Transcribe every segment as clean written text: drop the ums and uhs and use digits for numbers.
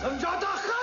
समझौता खत्म।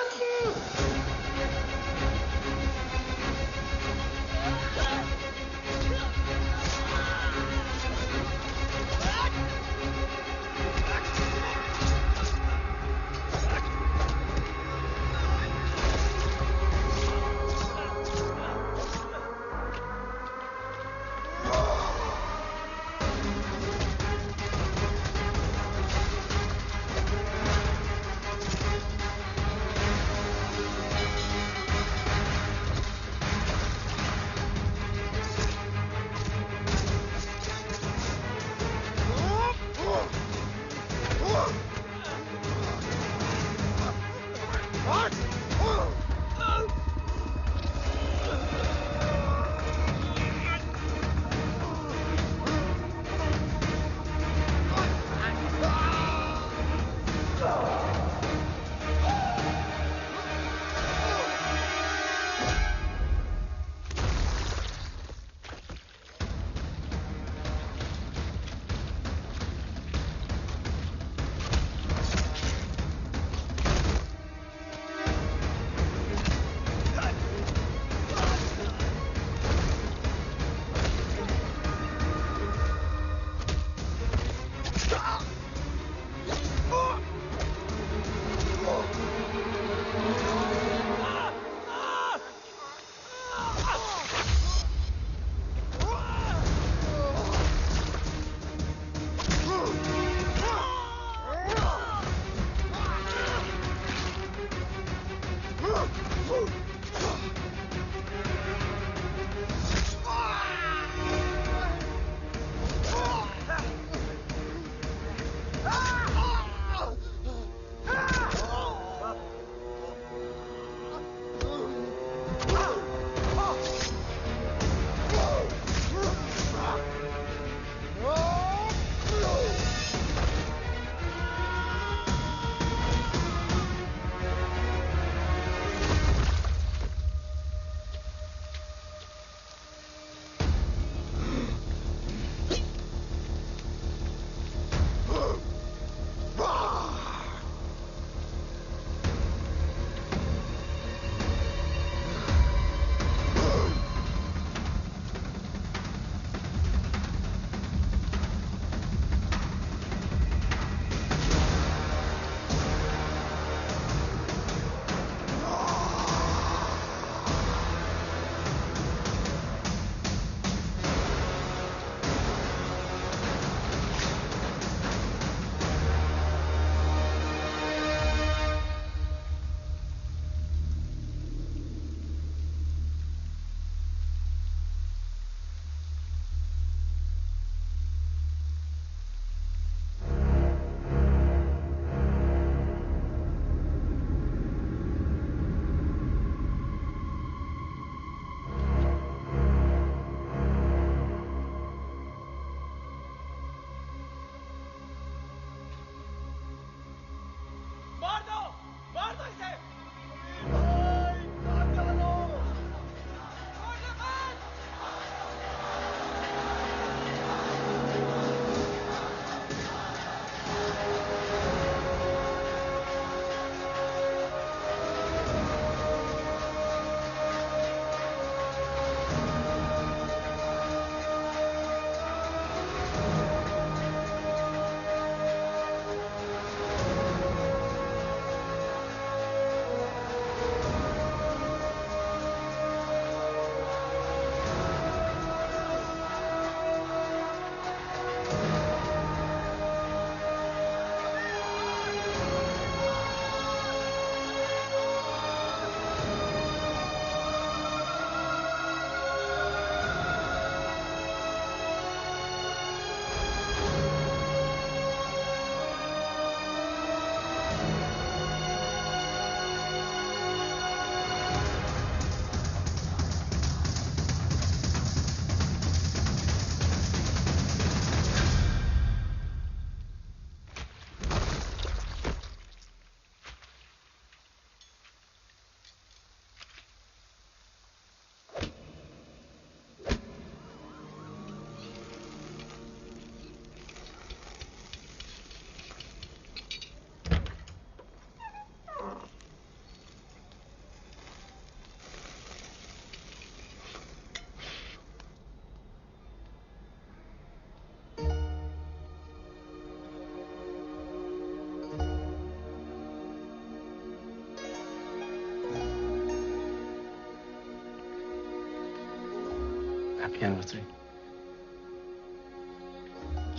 Happy anniversary.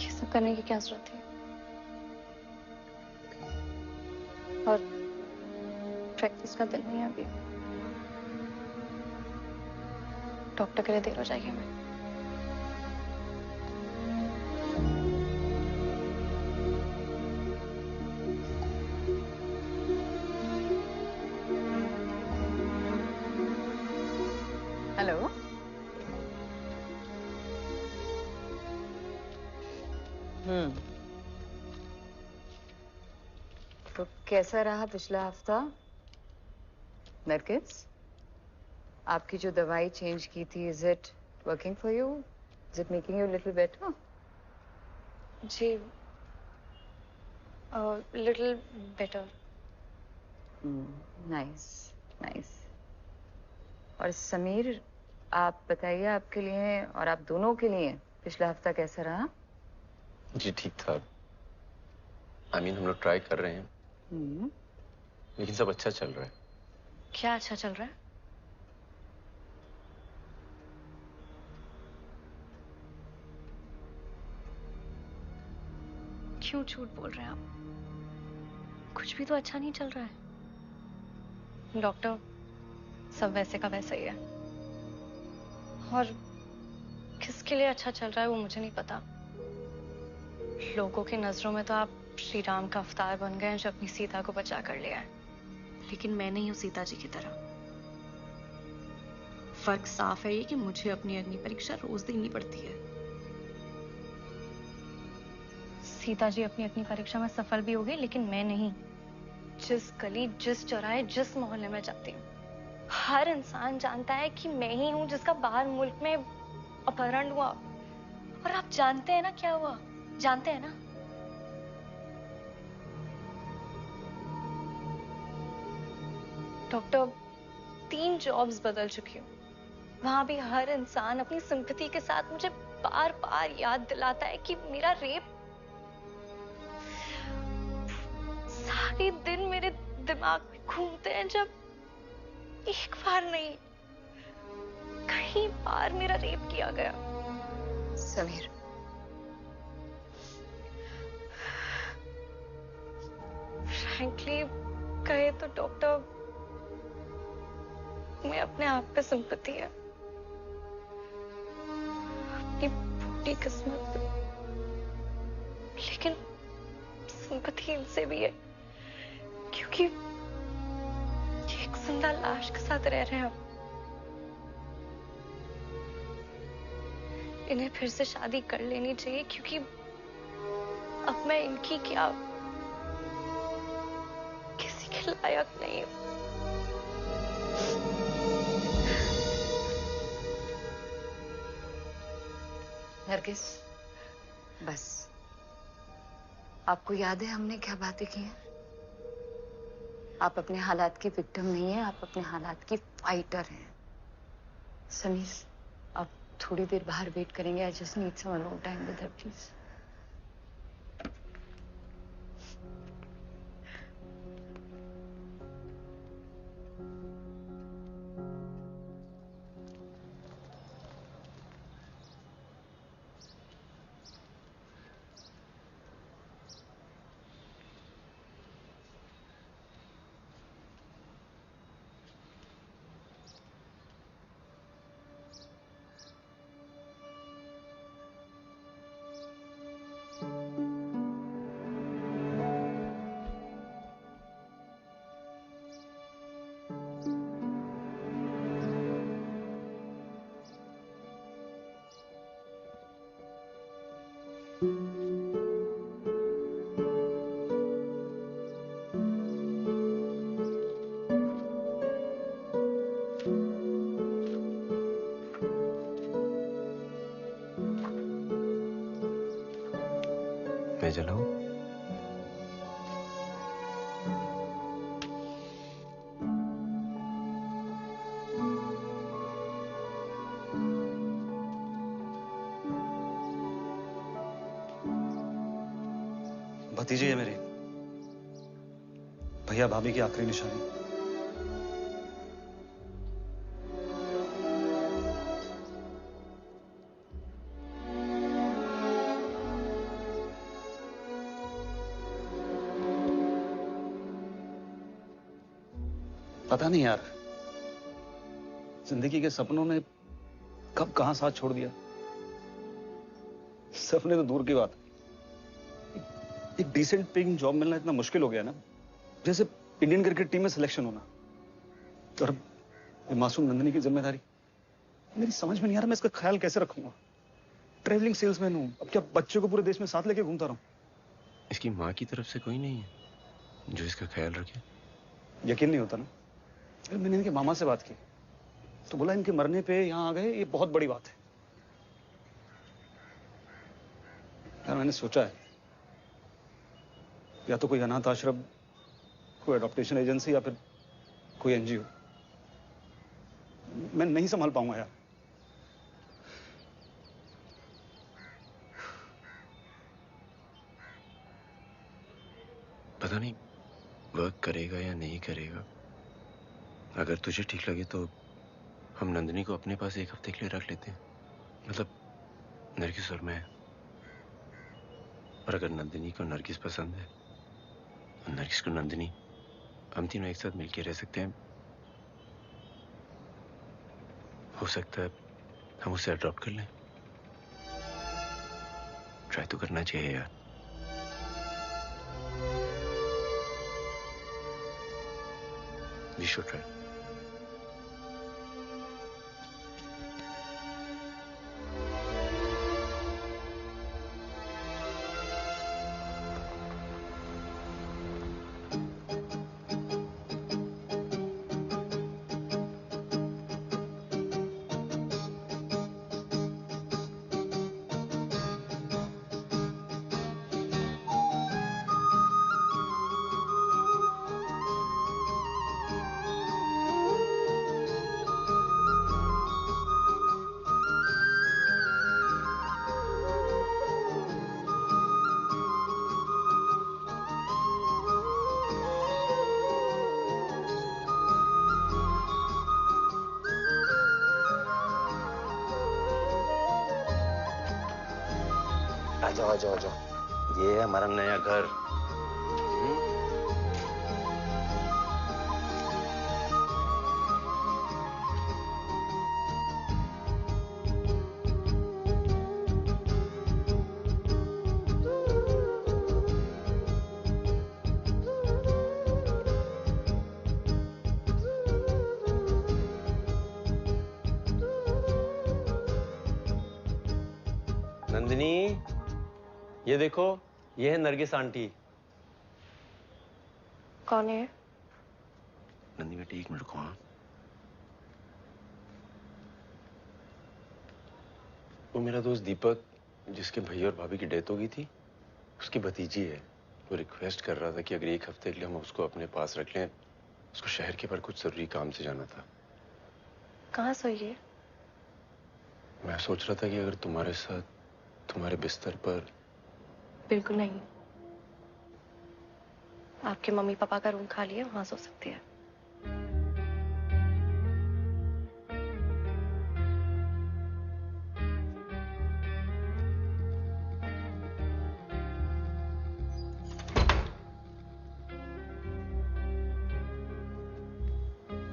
ये सब करने की क्या जरूरत थी? और प्रैक्टिस का दिन नहीं है अभी। डॉक्टर के लिए देर हो जाएगी हमें। हेलो। तो कैसा रहा पिछला हफ्ता? नरगिस, आपकी जो दवाई चेंज की थी, is it working for you? Is it making you little better? जी, लिटिल बेटर। Nice nice. और समीर, आप बताइए, आपके लिए और आप दोनों के लिए पिछला हफ्ता कैसा रहा? जी ठीक था। हम लोग ट्राई कर रहे हैं, लेकिन सब अच्छा चल रहा है। क्या अच्छा चल रहा है? क्यों झूठ बोल रहे हैं आप? कुछ भी तो अच्छा नहीं चल रहा है। डॉक्टर, सब वैसे का वैसा ही है। और किसके लिए अच्छा चल रहा है वो मुझे नहीं पता। लोगों की नजरों में तो आप श्री राम का अवतार बन गए हैं जो अपनी सीता को बचा कर लिया है। लेकिन मैं नहीं हूं सीता जी की तरह। फर्क साफ है ये कि मुझे अपनी अग्नि परीक्षा रोज देनी पड़ती है। सीता जी अपनी अग्नि परीक्षा में सफल भी हो गई, लेकिन मैं नहीं। जिस गली, जिस चौराहे, जिस मोहल्ले में जाती हूँ, हर इंसान जानता है कि मैं ही हूं जिसका बाहर मुल्क में अपहरण हुआ। और आप जानते हैं ना क्या हुआ? जानते हैं ना? डॉक्टर, 3 जॉब्स बदल चुकी हूँ। वहां भी हर इंसान अपनी सिंपैथी के साथ मुझे बार बार याद दिलाता है कि मेरा रेप। सारे दिन मेरे दिमाग में घूमते हैं जब एक बार नहीं, कई बार मेरा रेप किया गया। समीर, फ्रैंकली कहे तो डॉक्टर, मैं अपने आप पे सिंपैथी है। अपनी फूटी किस्मत पे। लेकिन सिंपैथी इनसे भी है, क्योंकि ये एक जिंदा लाश के साथ रह रहे हैं। इन्हें फिर से शादी कर लेनी चाहिए, क्योंकि अब मैं इनकी क्या, किसी के लायक नहीं हूं। नरगिस, बस। आपको याद है हमने क्या बातें की हैं? आप अपने हालात की विक्टिम नहीं है, आप अपने हालात की फाइटर हैं। समीर, आप थोड़ी देर बाहर वेट करेंगे? I just need some alone time with her please. मैं जलाऊं? भतीजी है मेरी, भैया भाभी की आखिरी निशानी। पता नहीं यार, जिंदगी के सपनों ने कब कहां साथ छोड़ दिया। सपने तो दूर की बात है, एक डिसेंट पेइंग जॉब मिलना इतना मुश्किल हो गया ना, जैसे इंडियन क्रिकेट टीम में सिलेक्शन होना। और ये मासूम नंदिनी की जिम्मेदारी मेरी समझ में नहीं आ रहा, मैं इसका ख्याल कैसे रखूंगा। ट्रेवलिंग सेल्समैन हूं, अब क्या बच्चे को पूरे देश में साथ लेके घूमता रहूं। इसकी माँ की तरफ से कोई नहीं है जो इसका ख्याल रखे? यकीन नहीं होता ना। मैंने इनके मामा से बात की तो बोला इनके मरने पे यहाँ आ गए, ये बहुत बड़ी बात है। यार मैंने सोचा है या तो कोई अनाथ आश्रम, कोई अडॉप्टेशन एजेंसी या फिर कोई एनजीओ। मैं नहीं संभाल पाऊंगा यार। पता नहीं वर्क करेगा या नहीं करेगा। अगर तुझे ठीक लगे तो हम नंदिनी को अपने पास एक हफ्ते के लिए रख लेते हैं, मतलब नरगिस और मैं। और अगर नंदिनी को नरगिस पसंद है और नरगिस को नंदिनी, हम तीनों एक साथ मिलकर रह सकते हैं। हो सकता है हम उसे अडॉप्ट कर लें। ट्राई तो करना चाहिए यार। We should try. आ जाओ। ये है हमारा नया घर। नंदिनी, ये देखो, ये है नरगिस आंटी। कौन है? नंदी बेटी एक मिनट रुको। हाँ, वो मेरा दोस्त दीपक, जिसके भैया और भाभी की डेथ हो गई थी, उसकी भतीजी है। वो रिक्वेस्ट कर रहा था कि अगर एक हफ्ते के लिए हम उसको अपने पास रख लें। उसको शहर के बाहर कुछ जरूरी काम से जाना था। कहाँ सोई है? मैं सोच रहा था कि अगर तुम्हारे साथ तुम्हारे बिस्तर पर। बिल्कुल नहीं। आपके मम्मी पापा का रूम खाली है, वहां सो सकती है।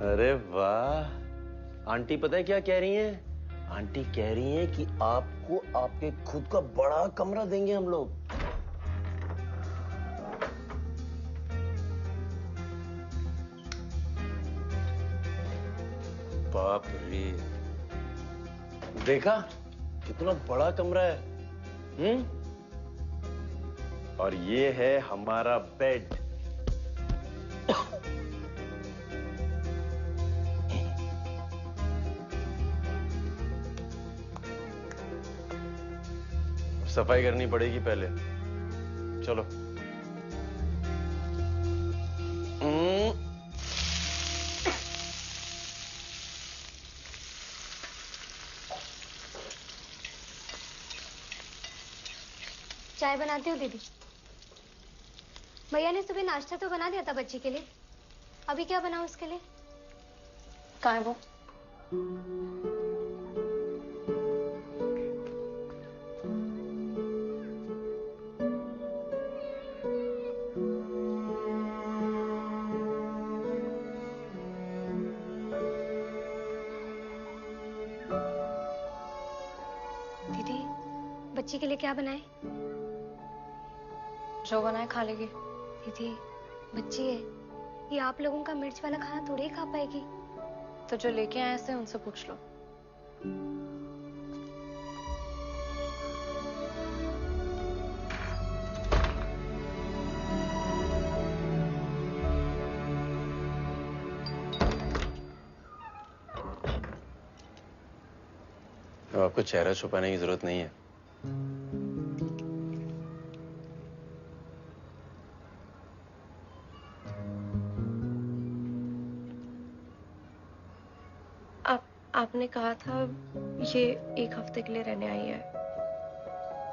अरे वाह, आंटी पता है क्या कह रही हैं? आंटी कह रही हैं कि आपको आपके खुद का बड़ा कमरा देंगे हम लोग। बाप रे, देखा कितना बड़ा कमरा है। और ये है हमारा बेड। सफाई करनी पड़ेगी पहले। चलो। चाय बनाती हूँ दीदी। भैया ने सुबह नाश्ता तो बना दिया था बच्ची के लिए, अभी क्या बनाऊं उसके लिए? कहाँ है वो? बच्ची के लिए क्या बनाए? जो बनाए खा लेगी। दीदी, बच्ची है, ये आप लोगों का मिर्च वाला खाना थोड़ी ही खा पाएगी। तो जो लेके आए थे उनसे पूछ लो। अब आपको चेहरा छुपाने की जरूरत नहीं है। आपने कहा था ये 1 हफ्ते के लिए रहने आई है।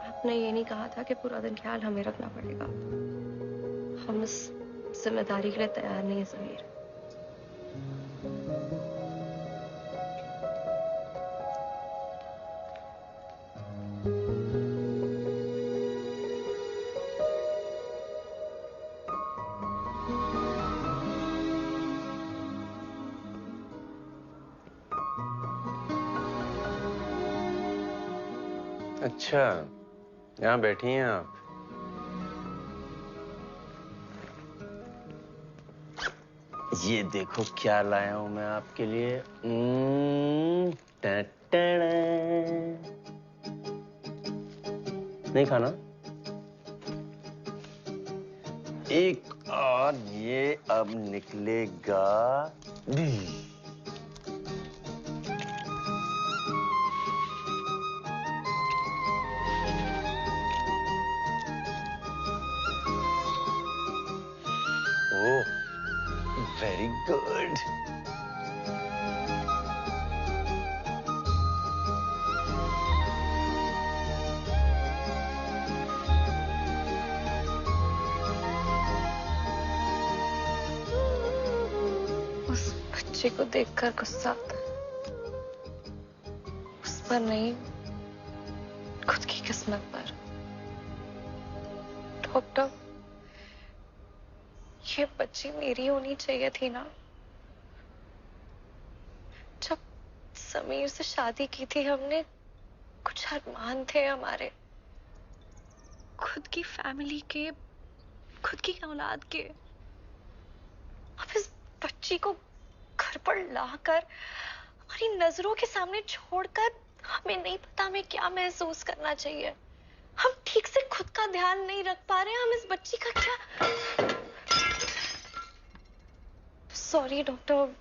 आपने ये नहीं कहा था कि पूरा दिन ख्याल हमें रखना पड़ेगा। हम इस जिम्मेदारी के लिए तैयार नहीं है समीर। अच्छा, यहाँ बैठी हैं आप। ये देखो क्या लाया हूं मैं आपके लिए। नहीं खाना? एक और ये अब निकलेगा। ओह, वेरी गुड। उस बच्चे को देखकर गुस्सा आता है। उस पर नहीं, खुद की किस्मत पर। डॉक्टर, ये बच्ची मेरी होनी चाहिए थी ना। जब समीर से शादी की थी हमने, कुछ अरमान थे हमारे, खुद की फैमिली के, खुद की औलाद के। अब इस बच्ची को घर पर लाकर हमारी नजरों के सामने छोड़कर हमें नहीं पता हमें क्या महसूस करना चाहिए। हम ठीक से खुद का ध्यान नहीं रख पा रहे। हम इस बच्ची का क्या। Sorry doctor.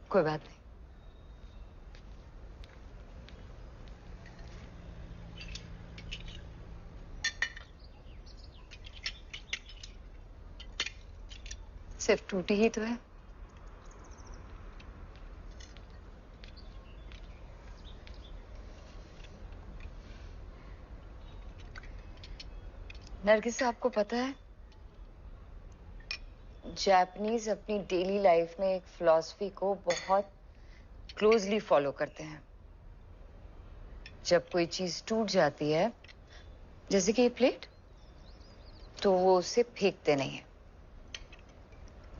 कोई बात नहीं। सिर्फ टूटी ही तो है। नरगिस, आपको पता है जापानीज अपनी डेली लाइफ में एक फिलॉसफी को बहुत क्लोजली फॉलो करते हैं। जब कोई चीज टूट जाती है, जैसे कि ये प्लेट, तो वो उसे फेंकते नहीं है।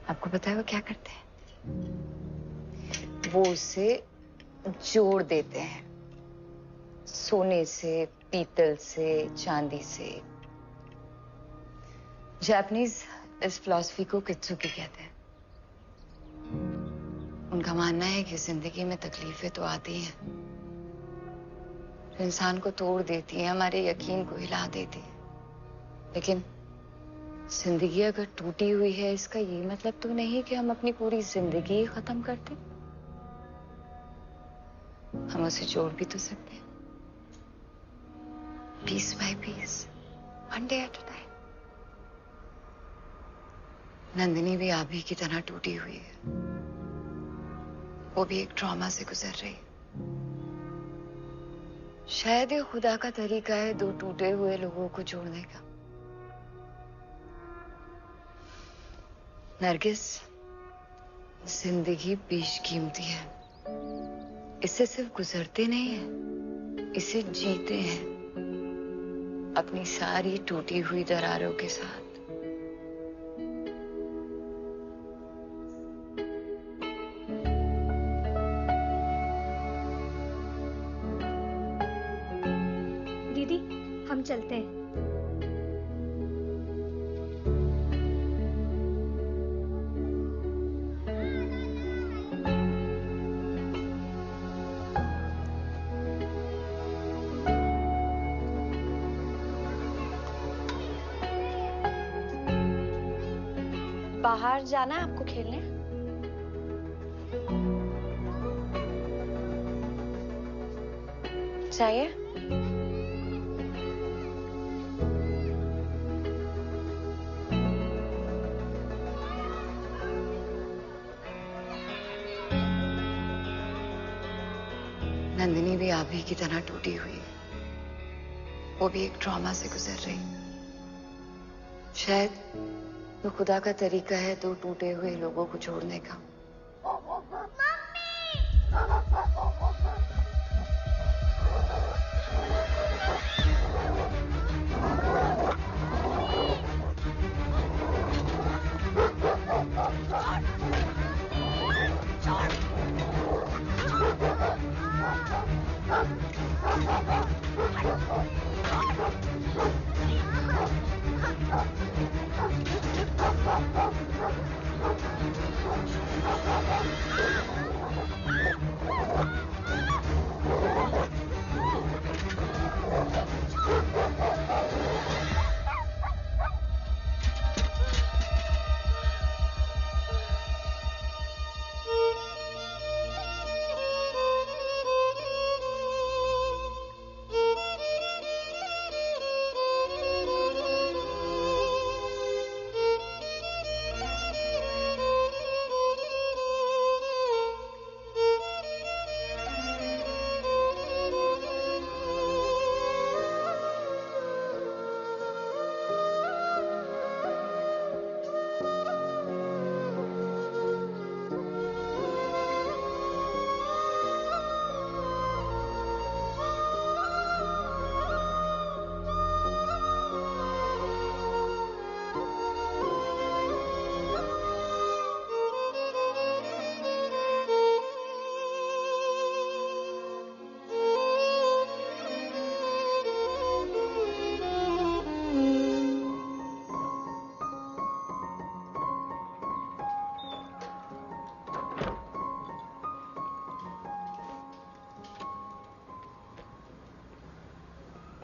आपको पता है वो क्या करते हैं? वो उसे जोड़ देते हैं, सोने से, पीतल से, चांदी से। जापानीज इस फिलॉसफी को कित्सुकी कहते हैं। उनका मानना है कि जिंदगी में तकलीफें तो आती हैं, जो इंसान को तोड़ देती है, हमारे यकीन को हिला देती है। लेकिन जिंदगी अगर टूटी हुई है, इसका ये मतलब तो नहीं कि हम अपनी पूरी जिंदगी ही खत्म कर दें। हम उसे जोड़ भी तो सकते हैं, piece by piece, one day at a time. Nandini भी आप ही की तरह टूटी हुई है। वो भी एक ट्रॉमा से गुजर रही है। शायद ये खुदा का तरीका है दो टूटे हुए लोगों को जोड़ने का। नरगिस, जिंदगी बेशकीमती है। इससे सिर्फ गुजरते नहीं हैं, इसे जीते हैं, अपनी सारी टूटी हुई दरारों के साथ। दीदी, हम चलते हैं। बाहर जाना है आपको खेलने? चाहिए? नंदिनी भी आप ही की तरह टूटी हुई, वो भी एक ट्रॉमा से गुजर रही। शायद तो खुदा का तरीका है दो टूटे हुए लोगों को जोड़ने का।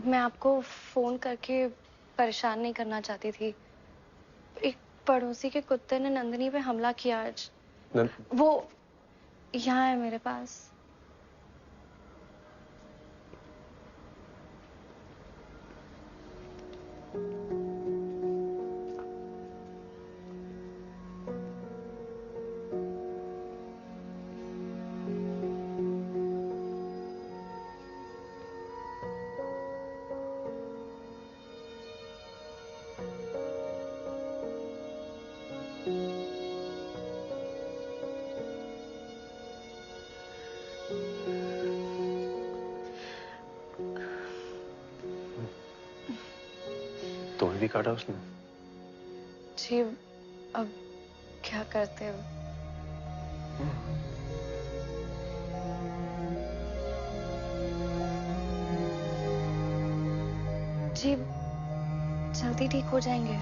मैं आपको फोन करके परेशान नहीं करना चाहती थी। एक पड़ोसी के कुत्ते ने नंदिनी पे हमला किया आज। वो यहाँ है मेरे पास। तुम्हें भी काटा उसने? जी, अब क्या करते हो? जी, जल्दी ठीक हो जाएंगे।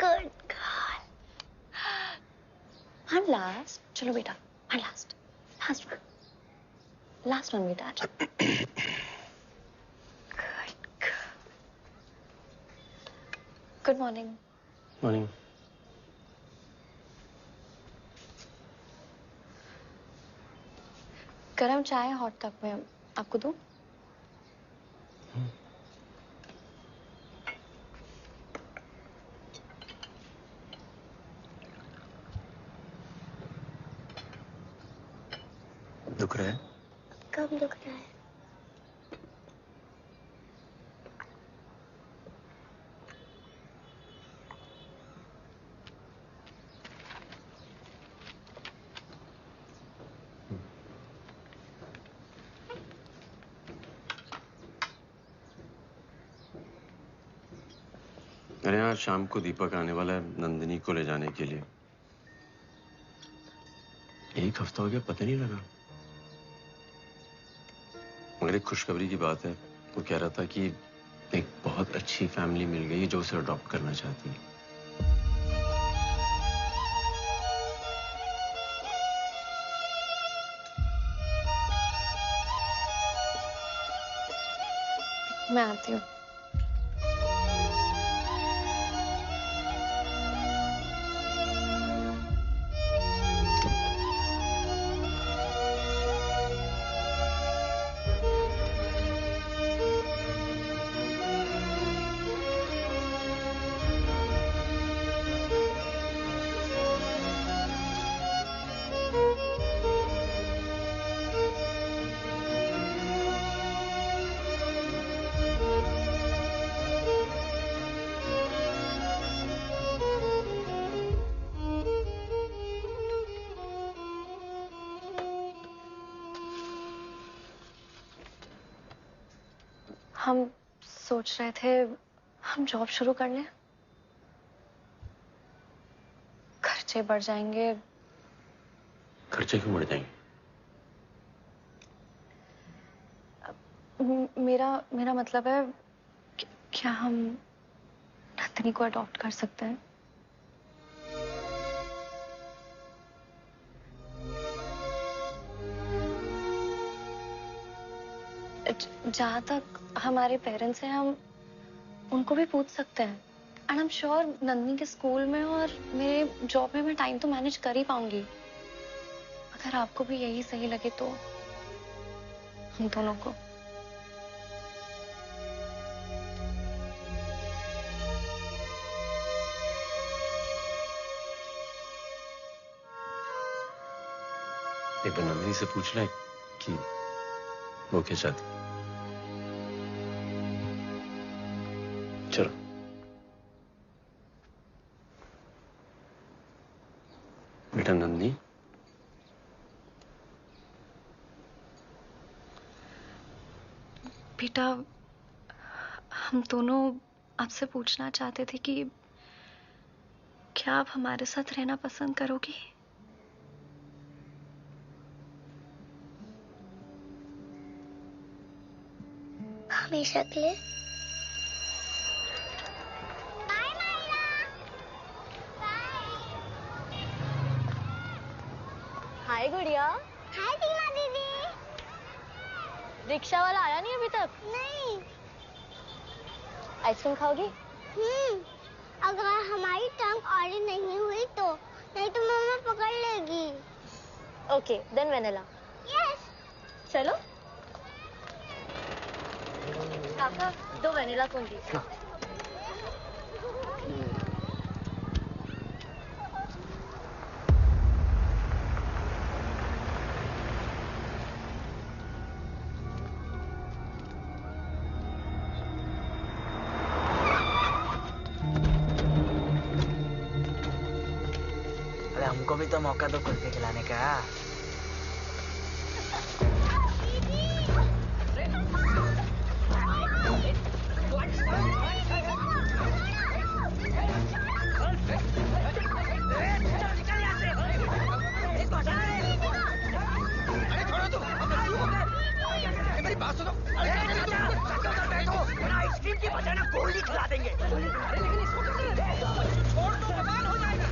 Good girl. I'm last. चलो बेटा, I'm last. Last one. Last one बेटा. Good girl. Good morning. Morning. गरम चाय हॉट कप में आपको दूं? दुख रहा है? कम दुख रहा है। अरे आज शाम को दीपक आने वाला है नंदिनी को ले जाने के लिए। एक हफ्ता हो गया, पता नहीं लगा। मगर एक खुशखबरी की बात है, वो कह रहा था कि एक बहुत अच्छी फैमिली मिल गई जो उसे अडॉप्ट करना चाहती है। मैं आती हूँ। हम सोच रहे थे हम जॉब शुरू कर लें। खर्चे बढ़ जाएंगे। खर्चे क्यों बढ़ जाएंगे? मेरा मेरा मतलब है क्या हम नंदिनी को अडॉप्ट कर सकते हैं? जहाँ तक हमारे पेरेंट्स हैं, हम उनको भी पूछ सकते हैं। And I am sure Nandini के स्कूल में और मेरे जॉब में मैं टाइम तो मैनेज कर ही पाऊंगी। अगर आपको भी यही सही लगे तो हम दोनों को। एक बार नंदिनी से पूछ ले कि वो क्या चाहती। चलो। बेटा नंदिनी, बेटा हम दोनों आपसे पूछना चाहते थे कि क्या आप हमारे साथ रहना पसंद करोगी? हमेशा के लिए। हाय गुड़िया। हाय दीमा दीदी। रिक्शा वाला आया नहीं अभी तक? नहीं। आइसक्रीम खाओगी? अगर हमारी टंग ऑडी नहीं हुई तो, नहीं तो मम्मा पकड़ लेगी। Okay, then vanilla. यस। चलो। काका 2 वेनिला कोन दीजिए। अरे हमको भी तो मौका दो कुल्फी खिलाने का। आइसक्रीम की बजाय ना गोली खिला देंगे। अरे लेकिन इसको छोड़ दो, बवाल हो जाएगा।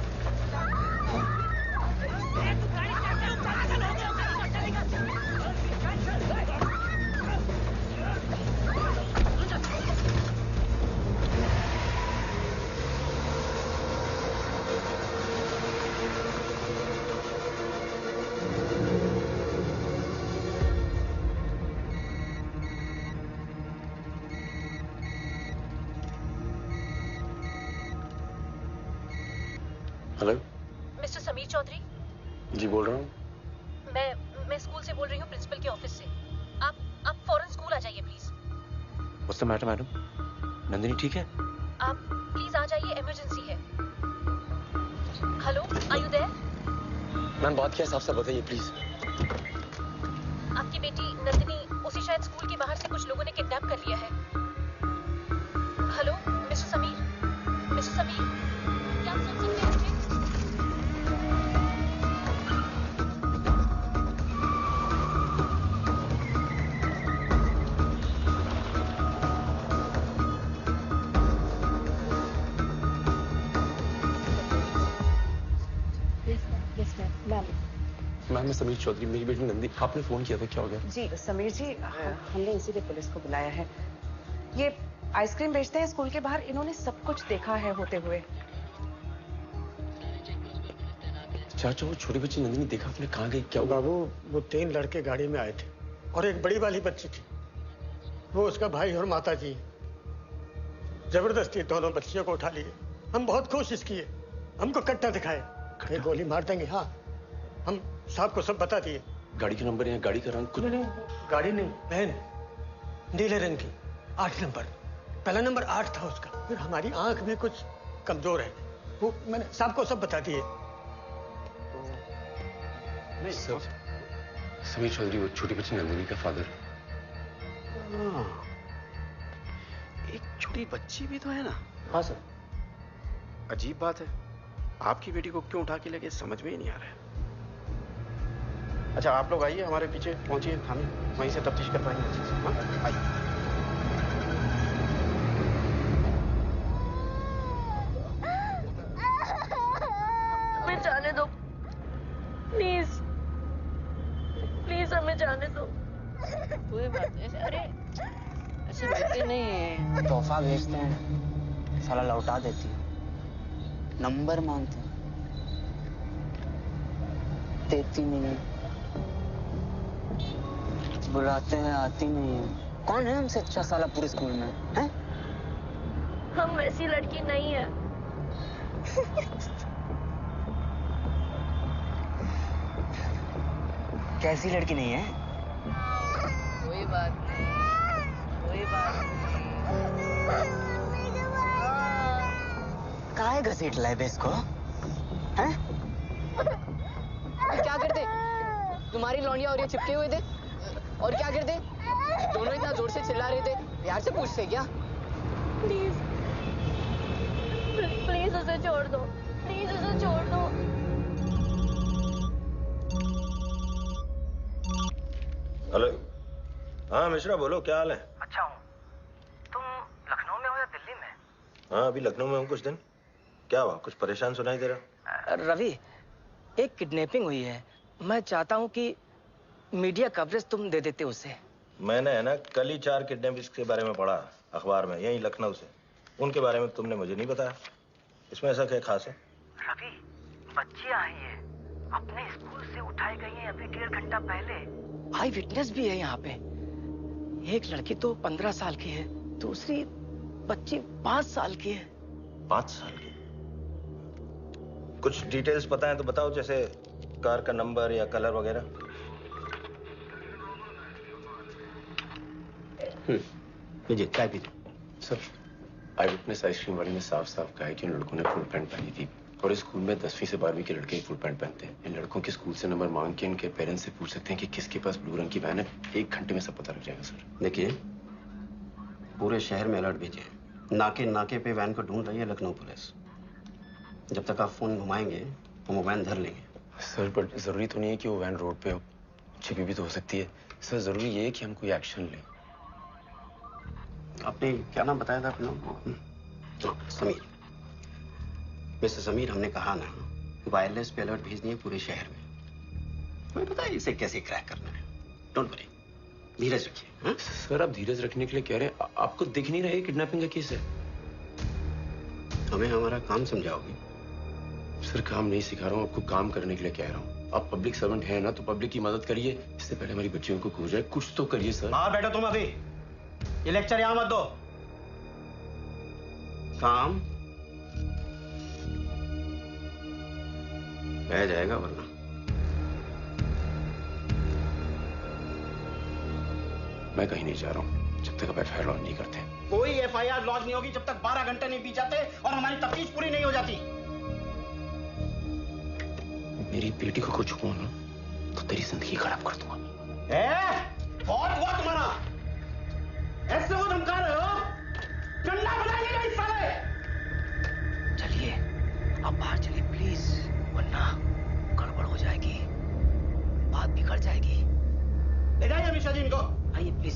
हेलो। मिस्टर समीर चौधरी। जी बोल रहा हूँ। मैं स्कूल से बोल रही हूँ, प्रिंसिपल के ऑफिस से। स्कूल आ जाइए please. What's the matter, madam? Nandini ठीक है? आप प्लीज आ जाइए, इमरजेंसी है। Hello, are you there? Ma'am बात क्या है साफ साफ बताइए प्लीज। आपकी बेटी नंदिनी, उसे शायद स्कूल के बाहर से कुछ लोगों ने किडनैप कर लिया है। Hello mister Sameer, mister Sameer, क्या आप सुन सकते हैं मुझे? मैम मैं समीर चौधरी, मेरी बेटी नंदी, आपने फोन किया था, क्या हो गया? जी समीर जी, हमने इसीलिए पुलिस को बुलाया है। ये आइसक्रीम बेचते हैं स्कूल के बाहर, इन्होंने सब कुछ देखा है होते हुए। चाचा वो छोटी बच्ची नंदिनी देखा आपने, कहाँ गई, क्या हुआ? बाबू वो 3 लड़के गाड़ी में आए थे और एक बड़ी वाली बच्ची थी, वो उसका भाई और माता जी। जबरदस्ती दोनों बच्चियों को उठा लिए। हम बहुत कोशिश किए, हमको कट्टा दिखाए, ये गोली मार देंगे। हाँ, हम साहब को सब बता दिए। गाड़ी का नंबर या गाड़ी का रंग कुछ नहीं, गाड़ी नहीं, वैन नीले रंग की, 8 नंबर, पहला नंबर 8 था उसका। फिर हमारी आंख भी कुछ कमजोर है, वो मैंने साहब को सब बता दिए। नहीं सर, समीर चौधरी वो छोटी बच्ची नंदिनी का फादर। एक छोटी बच्ची भी तो है ना? हाँ सर। अजीब बात है, आपकी बेटी को क्यों उठा के लगे समझ में ही नहीं आ रहा है। अच्छा आप लोग आइए, हमारे पीछे पहुंचिए थाने, वहीं से तफ्तीश कर पाएंगे अच्छे से। हाँ आइए। हमें जाने दो प्लीज, प्लीज हमें जाने दो। कोई बात नहीं, अरे ऐसी बातें नहीं है। तोहफा भेजते हैं, साला लौटा देती है, नंबर मांगते हैं, देती नहीं है, बुलाते हैं आती नहीं है। कौन है हमसे अच्छा साला पूरे स्कूल में है? हम वैसी लड़की नहीं है। कैसी लड़की नहीं है? कोई बात नहीं, कोई बात नहीं। काहे घसीट लाए बे इसको? हैं? क्या करते? तुम्हारी लौंडिया और ये चिपके हुए थे, और क्या करते? दोनों इतना जोर से चिल्ला रहे थे, यार से पूछते क्या? प्लीज प्लीज उसे छोड़ दो, प्लीज उसे छोड़ दो। हेलो, हाँ मिश्रा बोलो, क्या हाल है? अच्छा हूँ, तुम लखनऊ में हो या दिल्ली में? हाँ अभी लखनऊ में हूँ कुछ दिन। क्या हुआ, कुछ परेशान सुनाई दे रहा? रवि, एक किडनैपिंग हुई है, मैं चाहता हूँ कि मीडिया कवरेज तुम दे देते उसे। मैंने है ना कल ही 4 किडनैपिंग्स के बारे में पढ़ा अखबार में, यहीं लखनऊ से। उनके बारे में तुमने मुझे नहीं बताया, इसमें ऐसा क्या खास है? रवि, बच्चियां आई है, अपने स्कूल से उठाई गई हैं अभी 1.5 घंटा पहले। आई विटनेस भी है यहाँ पे। एक लड़की तो 15 साल की है, दूसरी बच्ची 5 साल की है। 5 साल की? कुछ डिटेल्स पता है तो बताओ, जैसे कार का नंबर या कलर वगैरह। लीजिए चाय पीजिए। सर, आई विटनेस आइसक्रीम वाले ने साफ साफ कहा है कि उन लड़कों ने फुल पैंट पहनी थी, और इस स्कूल में 10वीं से 12वीं के लड़के ही फुल पैंट पहनते हैं। इन लड़कों के स्कूल से नंबर मांग के इनके पेरेंट्स से पूछ सकते हैं कि किसके पास ब्लू रंग की वैन है। 1 घंटे में सब पता लग जाएगा सर। देखिए, पूरे शहर में अलर्ट भेजिए, नाके नाके पे वैन को ढूंढ रही है लखनऊ पुलिस। जब तक आप फोन घुमाएंगे हम वो वैन धर लेंगे। सर बट जरूरी तो नहीं है कि वो वैन रोड पे हो, छिपी भी तो हो सकती है। सर जरूरी ये है कि हम कोई एक्शन लें। आपने क्या नाम बताया था अपना? समीर। मिस्टर समीर, हमने कहा ना वायरलेस पे अलर्ट भेजनी है पूरे शहर में। हमें पता है इसे कैसे क्रैक करना है। डोंट वरी, धीरज रखिए। सर आप धीरज रखने के लिए कह रहे हैं, आपको दिख नहीं रहा है किडनैपिंग का केस है? हमें हमारा काम समझाओगे? सर काम नहीं सिखा रहा हूँ, आपको काम करने के लिए कह रहा हूँ। आप पब्लिक सर्वेंट हैं ना, तो पब्लिक की मदद करिए। इससे पहले हमारी बच्चियों को खो जाए, कुछ तो करिए सर। बाहर बैठो तुम अभी, ये लेक्चर यहां मत दो। काम रह जाएगा वरना। मैं कहीं नहीं जा रहा हूँ जब तक आप FIR लॉन्च नहीं करते। कोई FIR लॉन्च नहीं होगी जब तक 12 घंटे नहीं बीत जाते और हमारी तफ्तीश पूरी नहीं हो जाती। मेरी बेटी को कुछ हुआ ना तो तेरी जिंदगी खराब कर दूंगा। बहुत हुआ तुम्हारा, ऐसे वो धमका रहे हो, चंदा बनाएंगे इस साले। चलिए अब बाहर चलिए प्लीज, वरना गड़बड़ हो जाएगी, बात बिगड़ जाएगी। ले जाइए अमीषा जी इनको। आइए प्लीज।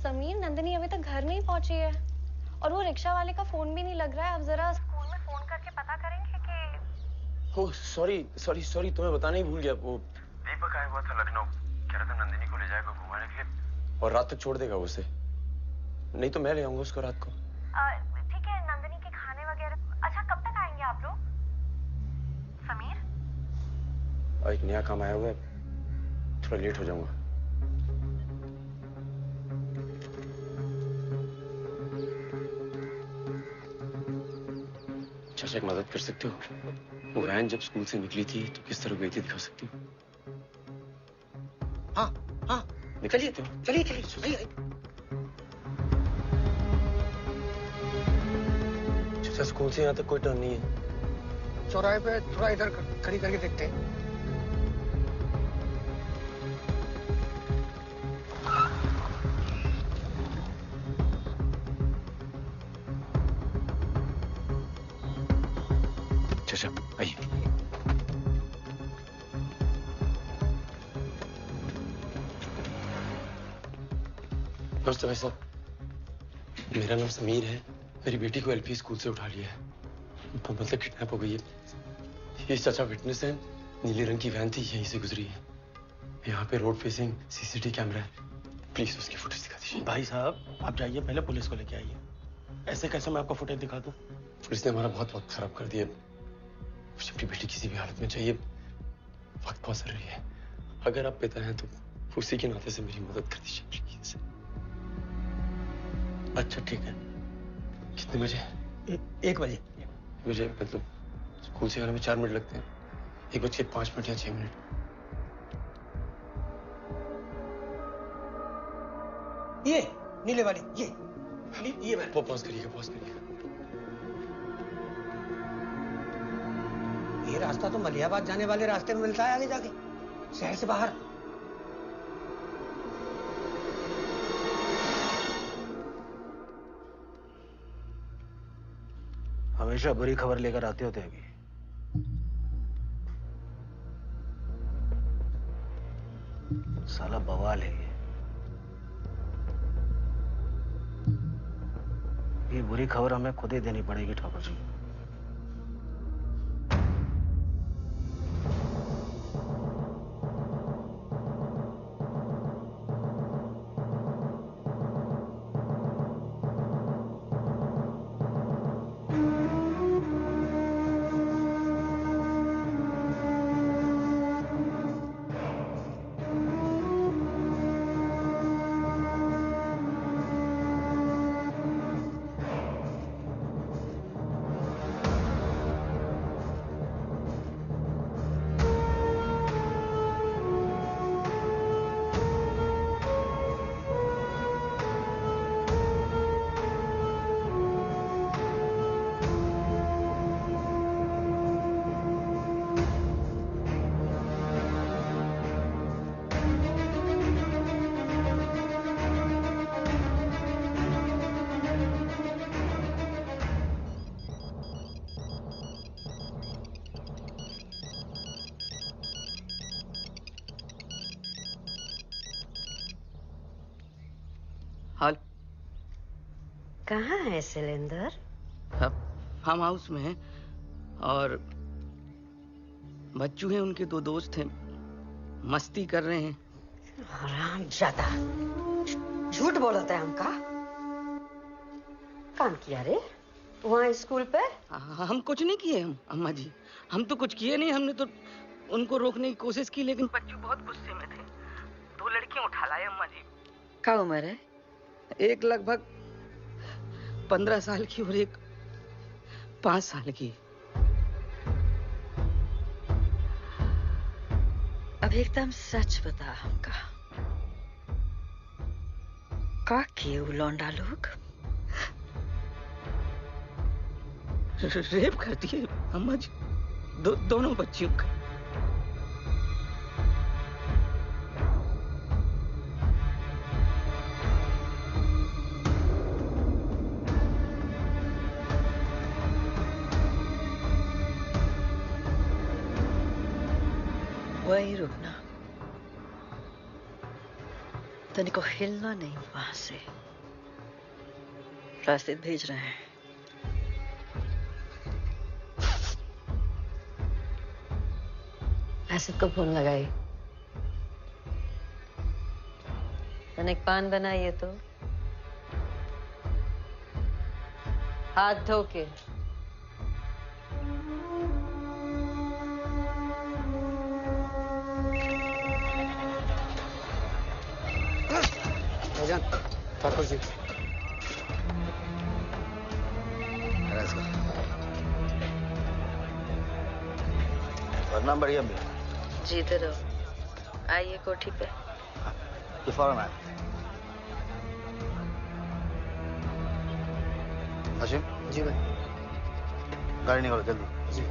समीर, नंदिनी अभी तक घर नहीं पहुंची है और वो रिक्शा वाले का फोन भी नहीं लग रहा है। आप जरा स्कूल में फोन करके पता करेंगे कि। ओह सॉरी तुम्हें बताना ही भूल गया। वो दीपक आया हुआ था लखनऊ, कह रहा था नंदिनी को ले जाएगा घुमाने के लिए और रात तक छोड़ देगा उसे। नहीं तो मैं ले आऊंगा उसको रात को। ठीक है, नंदिनी के खाने वगैरह। अच्छा, कब तक आएंगे आप लोग? समीर, एक नया काम आया हुआ है, थोड़ा लेट हो जाऊंगा। चाचा एक मदद कर सकते हो? वो वैन जब स्कूल से निकली थी तो किस तरह गई थी दिखा सकती हो? हाँ चलिए चलिए। चाचा स्कूल से यहाँ तक कोई टर्न नहीं है। चौराहे पे थोड़ा इधर खड़ी करके देखते हैं। चाचा आइए। नमस्ते भाई साहब, मेरा नाम समीर है। मेरी बेटी को LP स्कूल से उठा लिया है, मतलब किडनैप हो गई है। ये चाचा विटनेस है, नीले रंग की वैन थी, यहीं से गुजरी है। यहाँ पे रोड फेसिंग CCTV कैमरा है, प्लीज उसकी फुटेज दिखा दीजिए। भाई साहब आप जाइए, पहले पुलिस को लेके आइए। ऐसे कैसे मैं आपको फुटेज दिखा दूं? पुलिस ने हमारा बहुत वक्त खराब कर दिया। मुझे अपनी बेटी किसी भी हालत में चाहिए, वक्त बहुत जरूरी है। अगर आप पिता हैं तो उसी के नाते से मेरी मदद कर दीजिए प्लीज। अच्छा ठीक है। कितने बजे? 1 बजे। मुझे मतलब स्कूल से आने में 4 मिनट लगते हैं। 1:05 या 6 मिनट। ये नीले वाली, ये मैं। वो पॉज करिएगा। ये रास्ता तो मलियाबाद जाने वाले रास्ते में मिलता है, आगे जाके शहर से बाहर। हमेशा बुरी खबर लेकर आते होते अभी। साला बवाल है ये बुरी खबर हमें खुद ही देनी पड़ेगी ठाकुर जी। हाल कहाँ है सिलेंडर? अब फार्म हाउस में है और बच्चू हैं, उनके 2 दोस्त हैं, मस्ती कर रहे हैं। हरामजादा, झूठ बोलता है हमका। काम किया रे वहाँ स्कूल पे? हम कुछ नहीं किए हम अम्मा जी, हम तो कुछ किए नहीं। हमने तो उनको रोकने की कोशिश की लेकिन बच्चू बहुत गुस्से में थे, 2 लड़कियां उठा लाए अम्मा जी। क्या उम्र है? एक लगभग 15 साल की और एक 5 साल की। अब एकदम सच बता हमका, का किए वो लौंडा लोग? रेप कर दिए अम्मा जी, दोनों बच्चियों का। वही रुकना, तनिको हिलना नहीं वहां से। राशिद भेज रहे हैं। राशिद को फोन लगाई। तनिक पान बनाइए तो। हाथ धो के। भाईजान, ठाकुर जी। बदनाम बढ़िया भी। जीते रहो। आइए कोठी पे। तो फौरन आए। हाशिम। जी भाई। गाड़ी निकालो जल्दी। जी।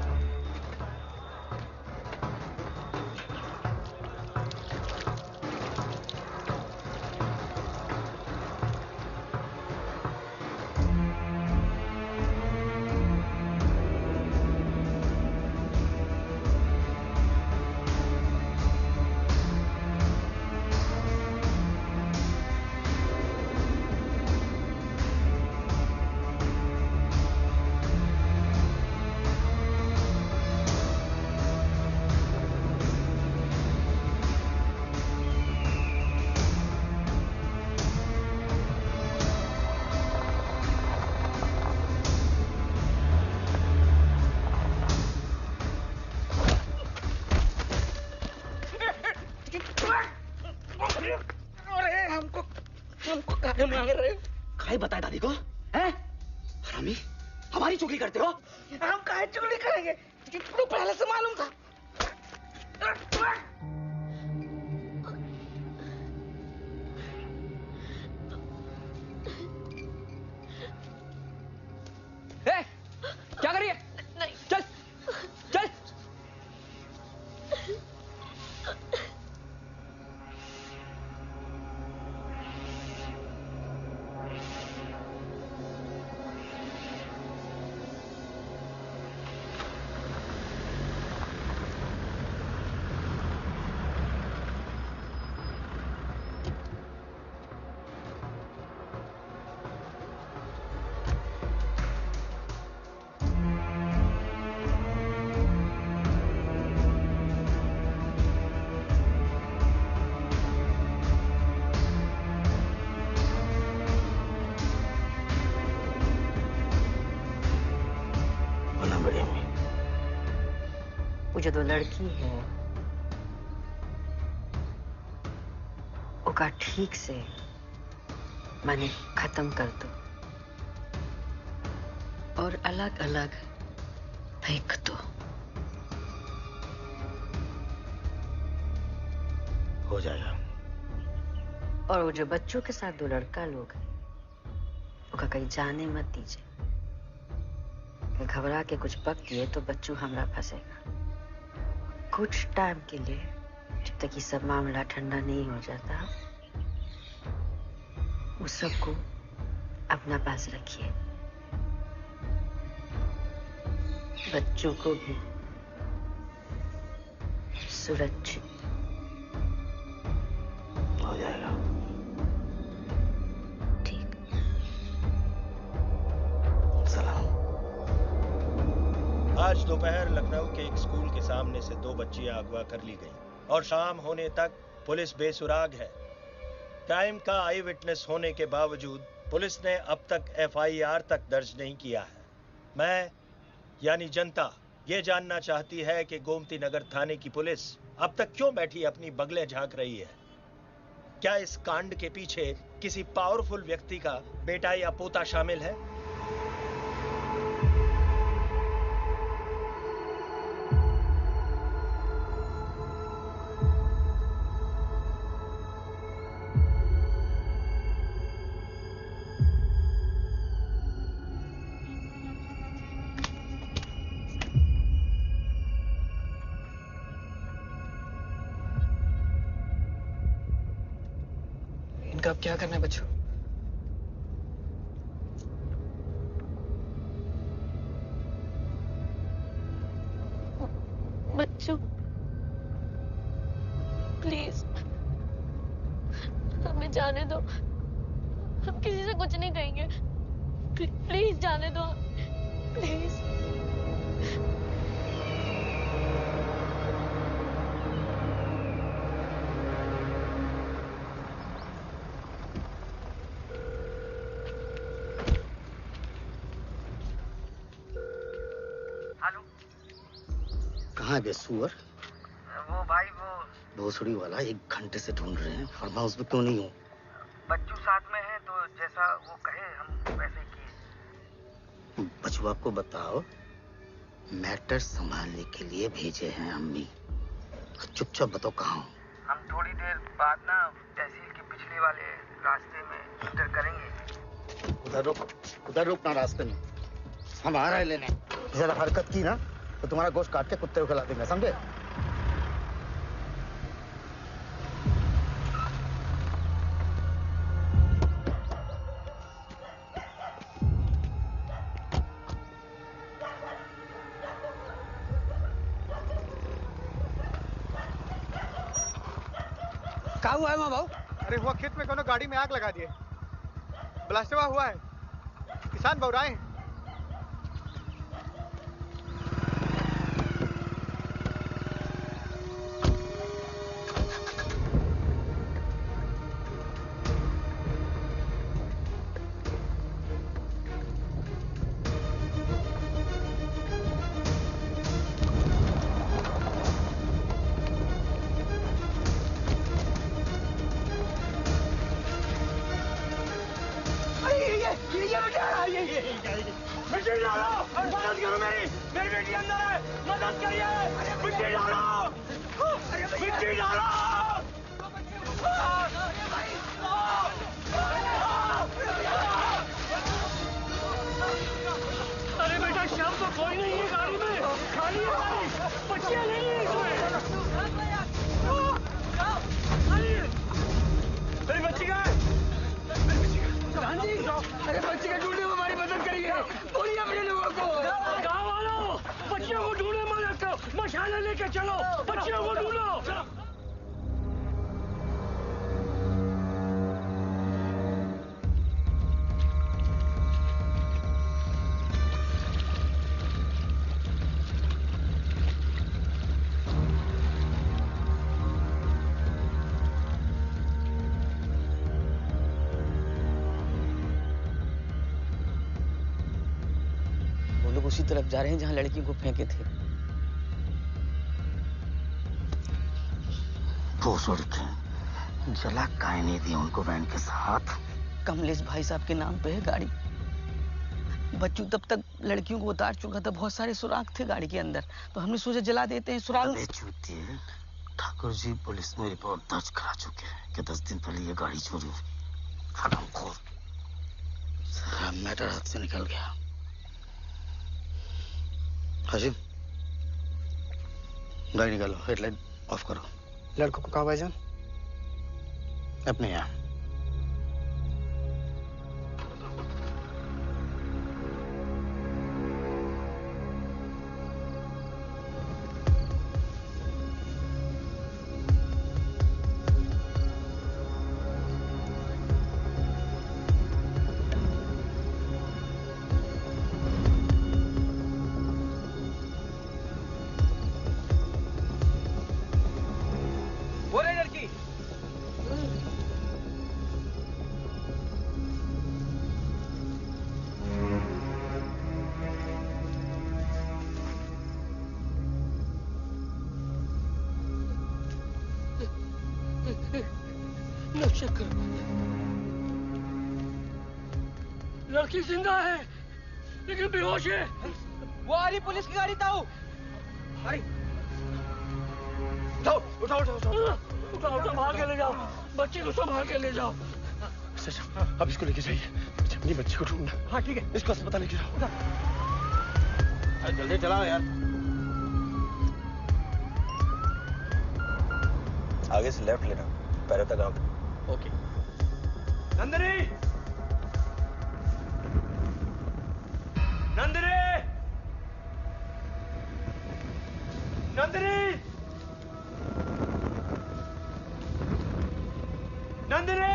हमको काहे मांग रहे हो? काहे बताए दादी को? हैं? हरामी, हमारी चुगली करते हो? हम काहे चुगली करेंगे? तो पहले से मालूम था। क्या कर रही है? नहीं। चल चल। वो जो 2 लड़की है उसका ठीक से माने खत्म कर दो और अलग अलग फेंक दो। हो जाएगा। और वो जो बच्चों के साथ 2 लड़का लोग हैं उसका कहीं जाने मत दीजिए। घबरा के कुछ पक दिए तो बच्चों हमरा फंसेगा। कुछ टाइम के लिए, जब तक ये सब मामला ठंडा नहीं हो जाता, उस सबको अपना पास रखिए। बच्चों को भी सुरक्षित। हो जाएगा। ठीक। सलाम। आज दोपहर लखनऊ के एक स्कूल के सामने से 2 बच्चियां अगवा कर ली गईं और शाम होने तक पुलिस बेसुराग है। क्राइम का आई विटनेस होने के बावजूद पुलिस ने अब तक FIR तक दर्ज नहीं किया है। मैं यानी जनता ये जानना चाहती है कि गोमती नगर थाने की पुलिस अब तक क्यों बैठी अपनी बगलें झांक रही है। क्या इस कांड के पीछे किसी पावरफुल व्यक्ति का बेटा या पोता शामिल है? इनका अब क्या करना है बच्चों? बच्चों प्लीज हमें जाने दो, हम किसी से कुछ नहीं कहेंगे। प्लीज जाने दो, प्लीज। कहाँ है बेसुअर? वो भाई वो भोसड़ी वाला 1 घंटे से ढूंढ रहे हैं। फार्म हाउस में क्यों नहीं हूँ? बच्चू साथ में है तो जैसा वो कहे हम वैसे किए। बच्चू आपको बताओ, मैटर संभालने के लिए भेजे हैं अम्मी। चुपचाप बताओ कहाँ हो? हम थोड़ी देर बाद ना तहसील के पिछले वाले रास्ते में इंटर करेंगे। उधर रुकना रास्ते में, हम आ रहे लेने। जरा हरकत की ना तो तुम्हारा गोश्त काट के कुत्ते को खिला देंगे, समझे? क्या हुआ है माँ बाबू? अरे हुआ खेत में कोनो गाड़ी में आग लगा दिए, ब्लास्टवा हुआ है, किसान बौराए हैं। उसी तरफ जा रहे हैं जहां लड़की को फेंके थे। भोसड़ी के जला काहे नहीं दी उनको वैन के साथ? कमलेश भाई साहब के नाम पे है गाड़ी। बच्चू तब तक लड़कियों को उतार चुका था, बहुत सारे सुराग थे गाड़ी के अंदर, तो हमने सोचा जला देते हैं सुराग। ठाकुर जी पुलिस में रिपोर्ट दर्ज करा चुके हैं कि 10 दिन पहले ये गाड़ी चोरी हुई। हरामखोर, सारा मैटर हाथ से निकल गया। हाशिम, गाड़ी निकालो, हेडलाइट ऑफ करो। लड़कों को कहा भाईजान? अपने यहाँ। चेक कर। लड़की जिंदा है लेकिन बेहोश है। वो आ रही पुलिस की गाड़ी ताऊ। अरे उठाओ उठाओ उठाओ उठाओ उठाओ, भाग के ले जाओ, बच्ची को संभाल के ले जाओ। अब इसको लेके जाइए, अपनी बच्ची को ढूंढना। हाँ ठीक है, इसको अस्पताल लेके जाओ। अरे जल्दी चलाओ यार। आगे से लेफ्ट लेना, पैरों तक आओ। ओके। नंदिनी, नंदिनी, नंदिनी, नंदिनी,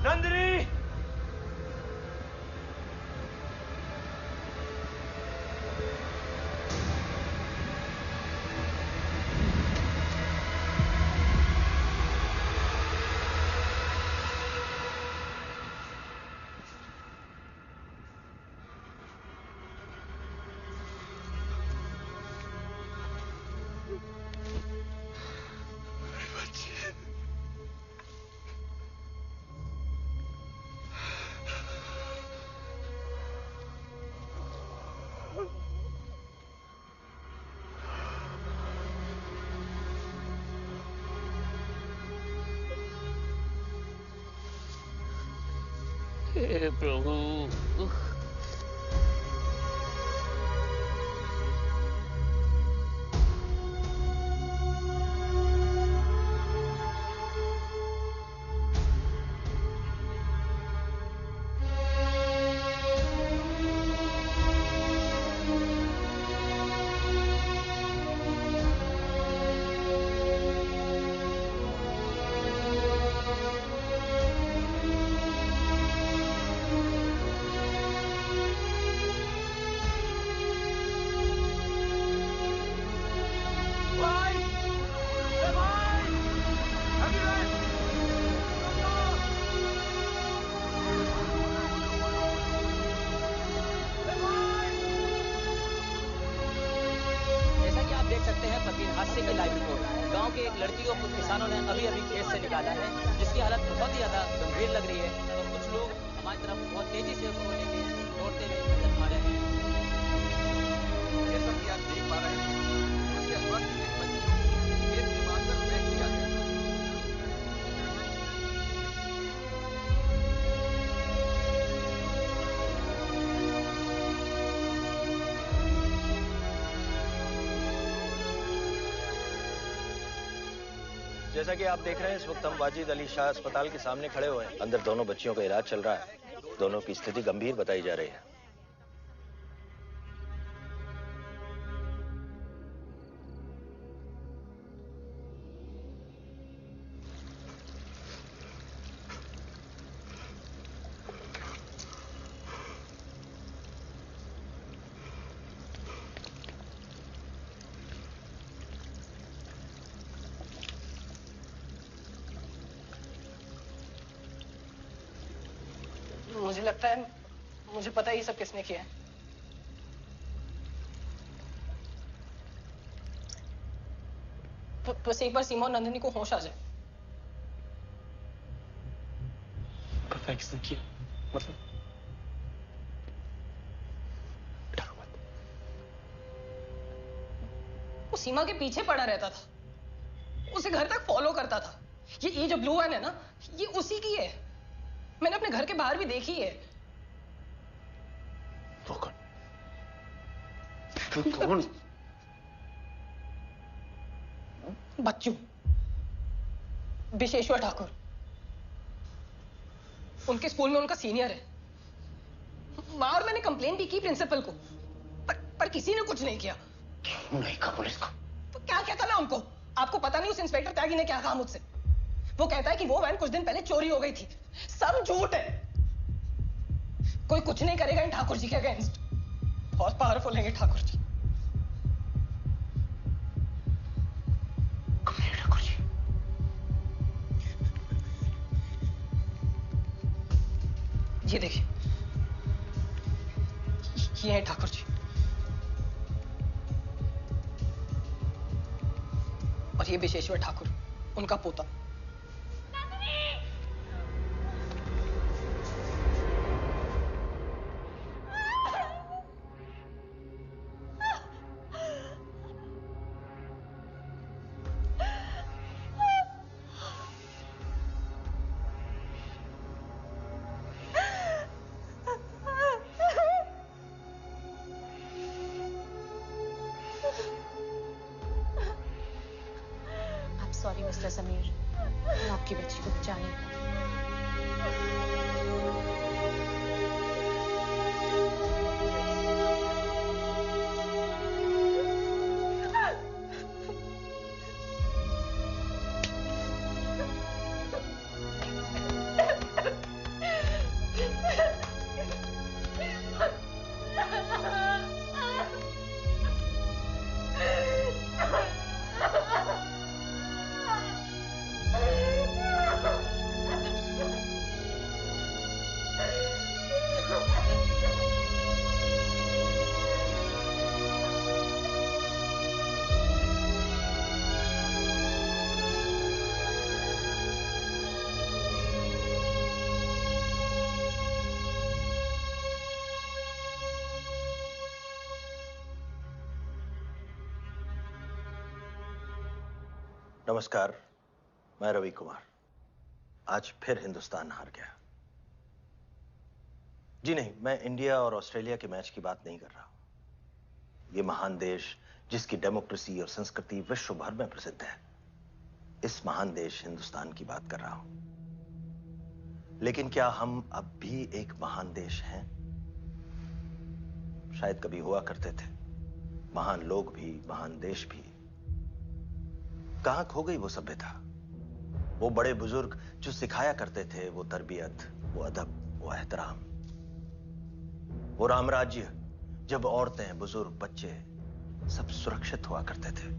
नंदिनी। हे प्रभु। जैसा कि आप देख रहे हैं, इस वक्त हम वाजिद अली शाह अस्पताल के सामने खड़े हुए हैं। अंदर दोनों बच्चियों का इलाज चल रहा है। दोनों की स्थिति गंभीर बताई जा रही है। मुझे लगता है मुझे पता है ये सब किसने किया है। बस एक बार सीमा और नंदिनी को होश आ जाए। पता है किसने किया? मतलब वो सीमा के पीछे पड़ा रहता था, उसे घर तक फॉलो करता था। ये जो ब्लू वैन है ना, ये उसी की है। मैंने अपने घर के बाहर भी देखी है। वो कौन? वो कौन? बच्चू, विशेश्वर ठाकुर। उनके स्कूल में उनका सीनियर है। वहां और मैंने कंप्लेन भी की प्रिंसिपल को, पर किसी ने कुछ नहीं किया। क्यों नहीं कहा पुलिस को? तो क्या कहता मैं उनको? आपको पता नहीं उस इंस्पेक्टर त्यागी ने क्या कहा मुझसे? वो कहता है कि वो वैन कुछ दिन पहले चोरी हो गई थी। सब झूठ है। कोई कुछ नहीं करेगा इन ठाकुर जी के अगेंस्ट। बहुत पावरफुल हैं ये ठाकुर जी। कौन है ठाकुर जी? ये देखिए, ये है ठाकुर जी। और ये विशेश्वर ठाकुर। उनका पोता। सॉरी मिस्टर समीर, मैं आपकी बच्ची को बचा नहीं पाई। नमस्कार, मैं रवि कुमार। आज फिर हिंदुस्तान हार गया। जी नहीं, मैं इंडिया और ऑस्ट्रेलिया के मैच की बात नहीं कर रहा हूं। ये महान देश जिसकी डेमोक्रेसी और संस्कृति विश्व भर में प्रसिद्ध है, इस महान देश हिंदुस्तान की बात कर रहा हूं। लेकिन क्या हम अब भी एक महान देश हैं? शायद कभी हुआ करते थे। महान लोग भी, महान देश भी। कहां खो गई वो सभ्यता, वो बड़े बुजुर्ग जो सिखाया करते थे वो तरबियत, वो अदब, वो एहतराम, वो रामराज्य जब औरतें, बुजुर्ग, बच्चे सब सुरक्षित हुआ करते थे।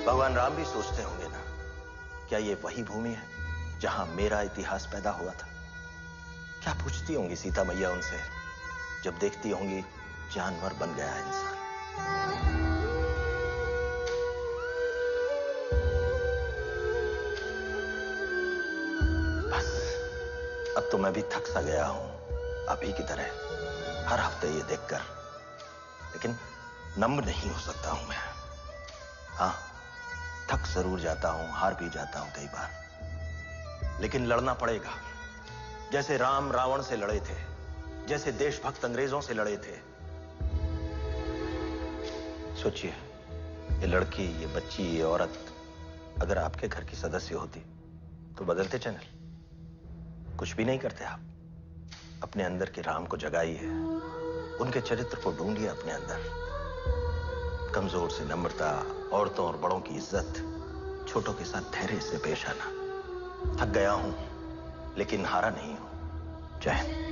भगवान राम भी सोचते होंगे ना, क्या ये वही भूमि है जहां मेरा इतिहास पैदा हुआ था? क्या पूछती होंगी सीता मैया उनसे जब देखती होंगी जानवर बन गया है इंसान? बस अब तो मैं भी थक सा गया हूं अभी की तरह हर हफ्ते ये देखकर, लेकिन नम्र नहीं हो सकता हूं मैं। हाँ, थक जरूर जाता हूं, हार भी जाता हूं कई बार, लेकिन लड़ना पड़ेगा। जैसे राम रावण से लड़े थे, जैसे देशभक्त अंग्रेजों से लड़े थे। सोचिए, ये लड़की, ये बच्ची, ये औरत अगर आपके घर की सदस्य होती तो बदलते चैनल? कुछ भी नहीं करते आप। अपने अंदर के राम को जगाइए, उनके चरित्र को ढूंढिए अपने अंदर। कमजोर से नम्रता, औरतों और बड़ों की इज्जत, छोटों के साथ धैर्य से पेश आना। थक गया हूं लेकिन हारा नहीं हूं। जय हिंद।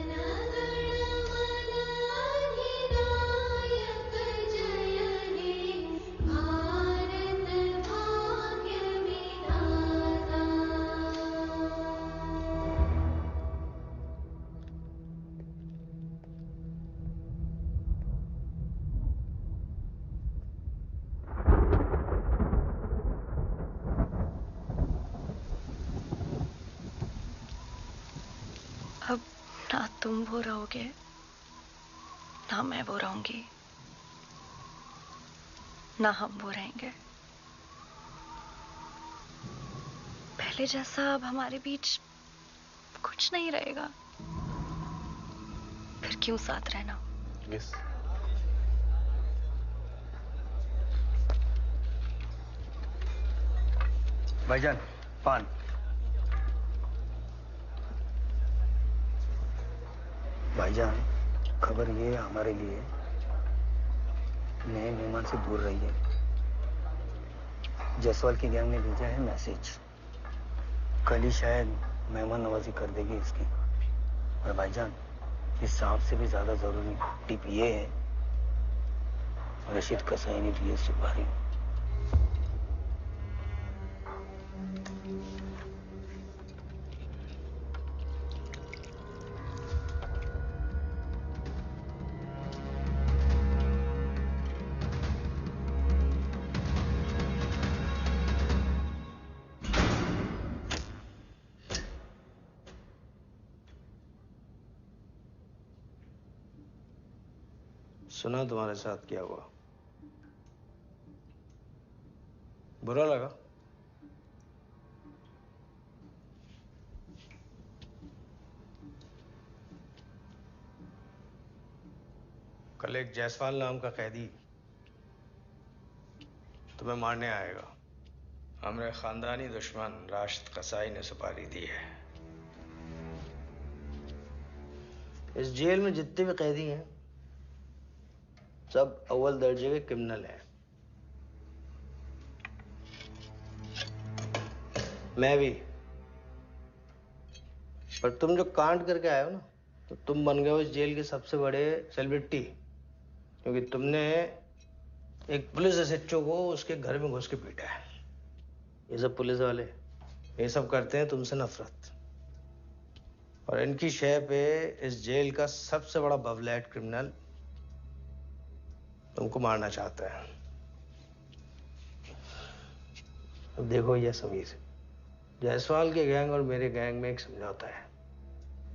अब ना तुम वो रहोगे ना मैं वो रहूंगी, ना हम वो रहेंगे। पहले जैसा अब हमारे बीच कुछ नहीं रहेगा। फिर क्यों साथ रहना? यस। भाईजान, पान। भाईजान, खबर ये है हमारे लिए, नए मेहमान से दूर रहिए। जायसवाल की गैंग ने भेजा है मैसेज। कल ही शायद मेहमान नवाजी कर देगी इसकी। और भाईजान, इस सांप से भी ज्यादा जरूरी टिप ये है, रशीद कसाई ने दी है सुपारी। सुना तुम्हारे साथ क्या हुआ? बुरा लगा? कल एक जायसवाल नाम का कैदी तुम्हें मारने आएगा। हमारे खानदानी दुश्मन राशिद कसाई ने सुपारी दी है। इस जेल में जितने भी कैदी हैं सब अव्वल दर्जे के क्रिमिनल हैं। मैं भी। पर तुम जो कांड करके आए हो ना, तो तुम बन गए हो इस जेल के सबसे बड़े सेलिब्रिटी, क्योंकि तुमने एक पुलिस एसएचओ को उसके घर में घुस के पीटा है। ये सब पुलिस वाले ये सब करते हैं तुमसे नफरत, और इनकी शय पे इस जेल का सबसे बड़ा बवलैट क्रिमिनल तुमको मारना चाहता है। अब देखो ये समीर, जायसवाल के गैंग और मेरे गैंग में एक समझौता है,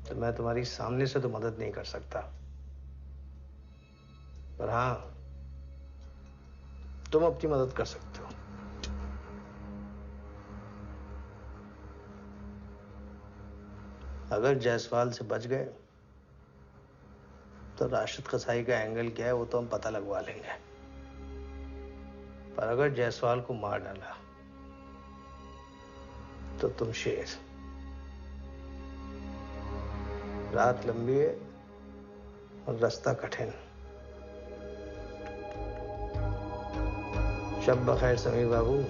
तो मैं तुम्हारी सामने से तो मदद नहीं कर सकता, पर हाँ तुम अपनी मदद कर सकते हो। अगर जायसवाल से बच गए तो राशिद कसाई का एंगल क्या है वो तो हम पता लगवा लेंगे, पर अगर जायसवाल को मार डाला तो तुम शेर। रात लंबी है और रास्ता कठिन। शब बखैर समीर बाबू।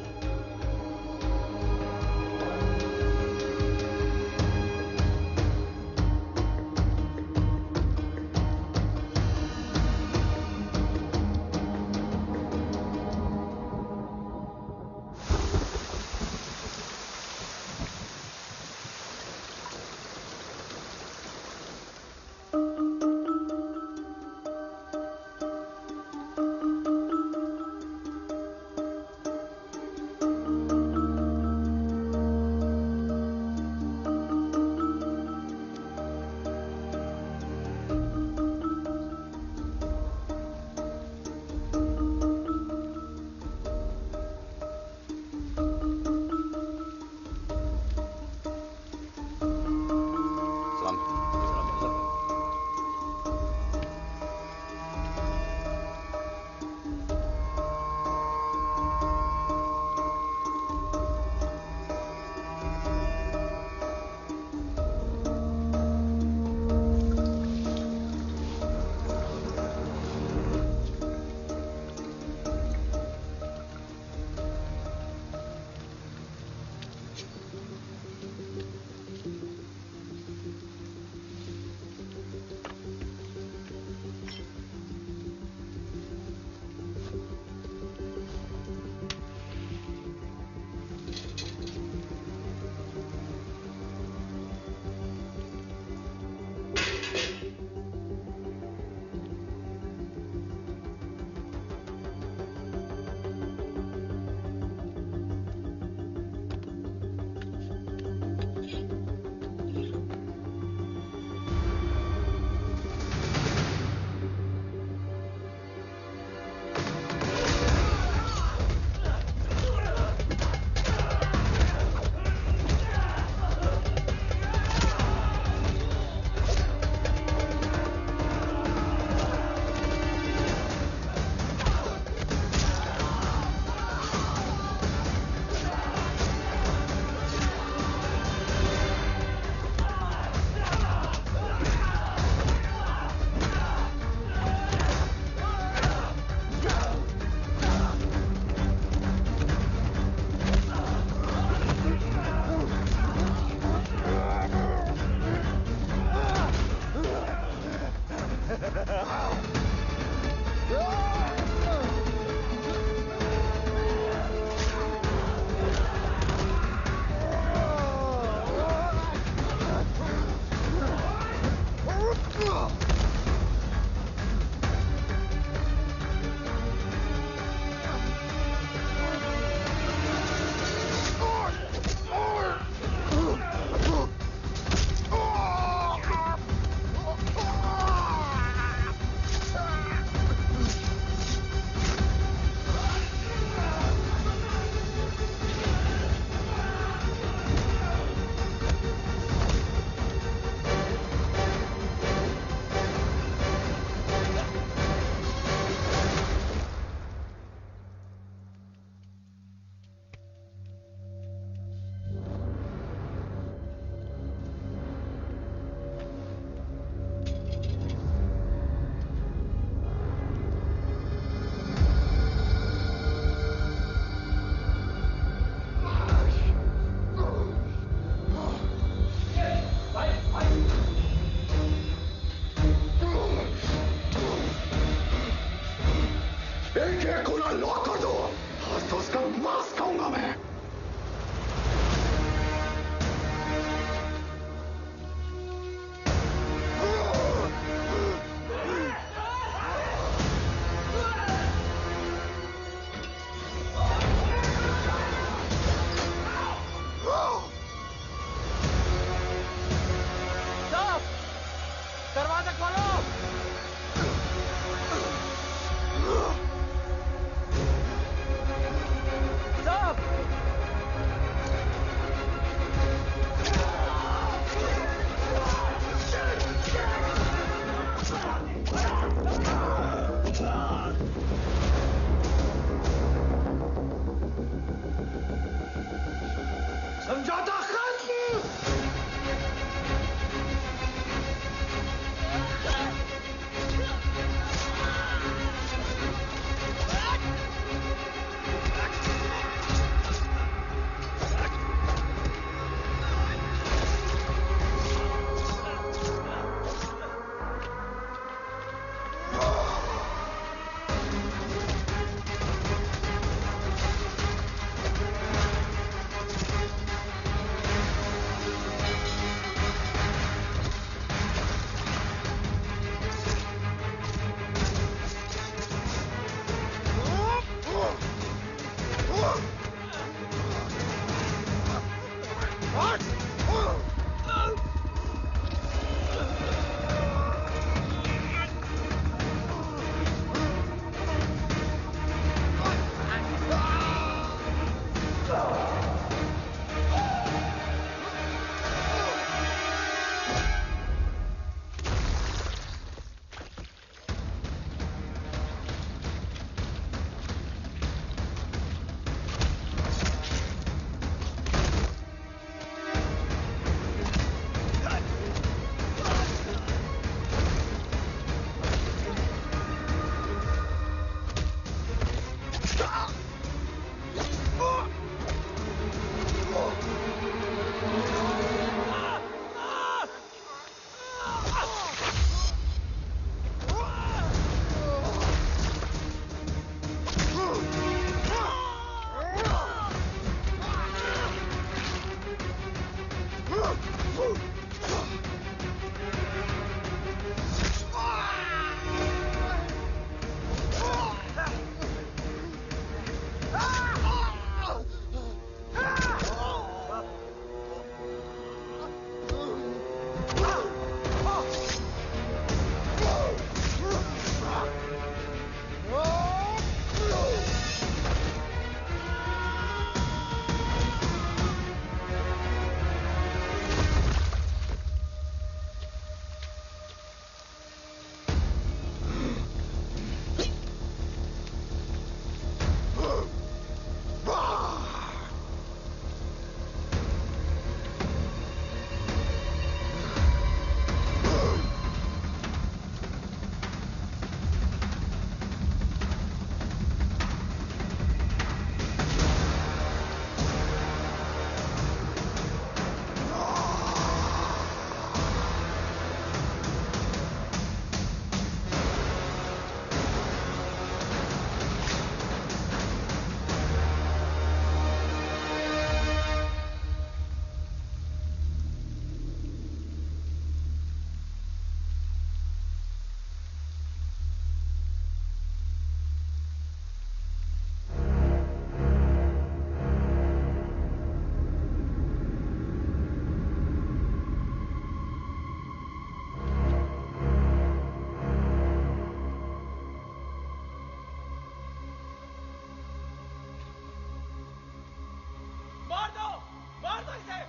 मार दो इसे।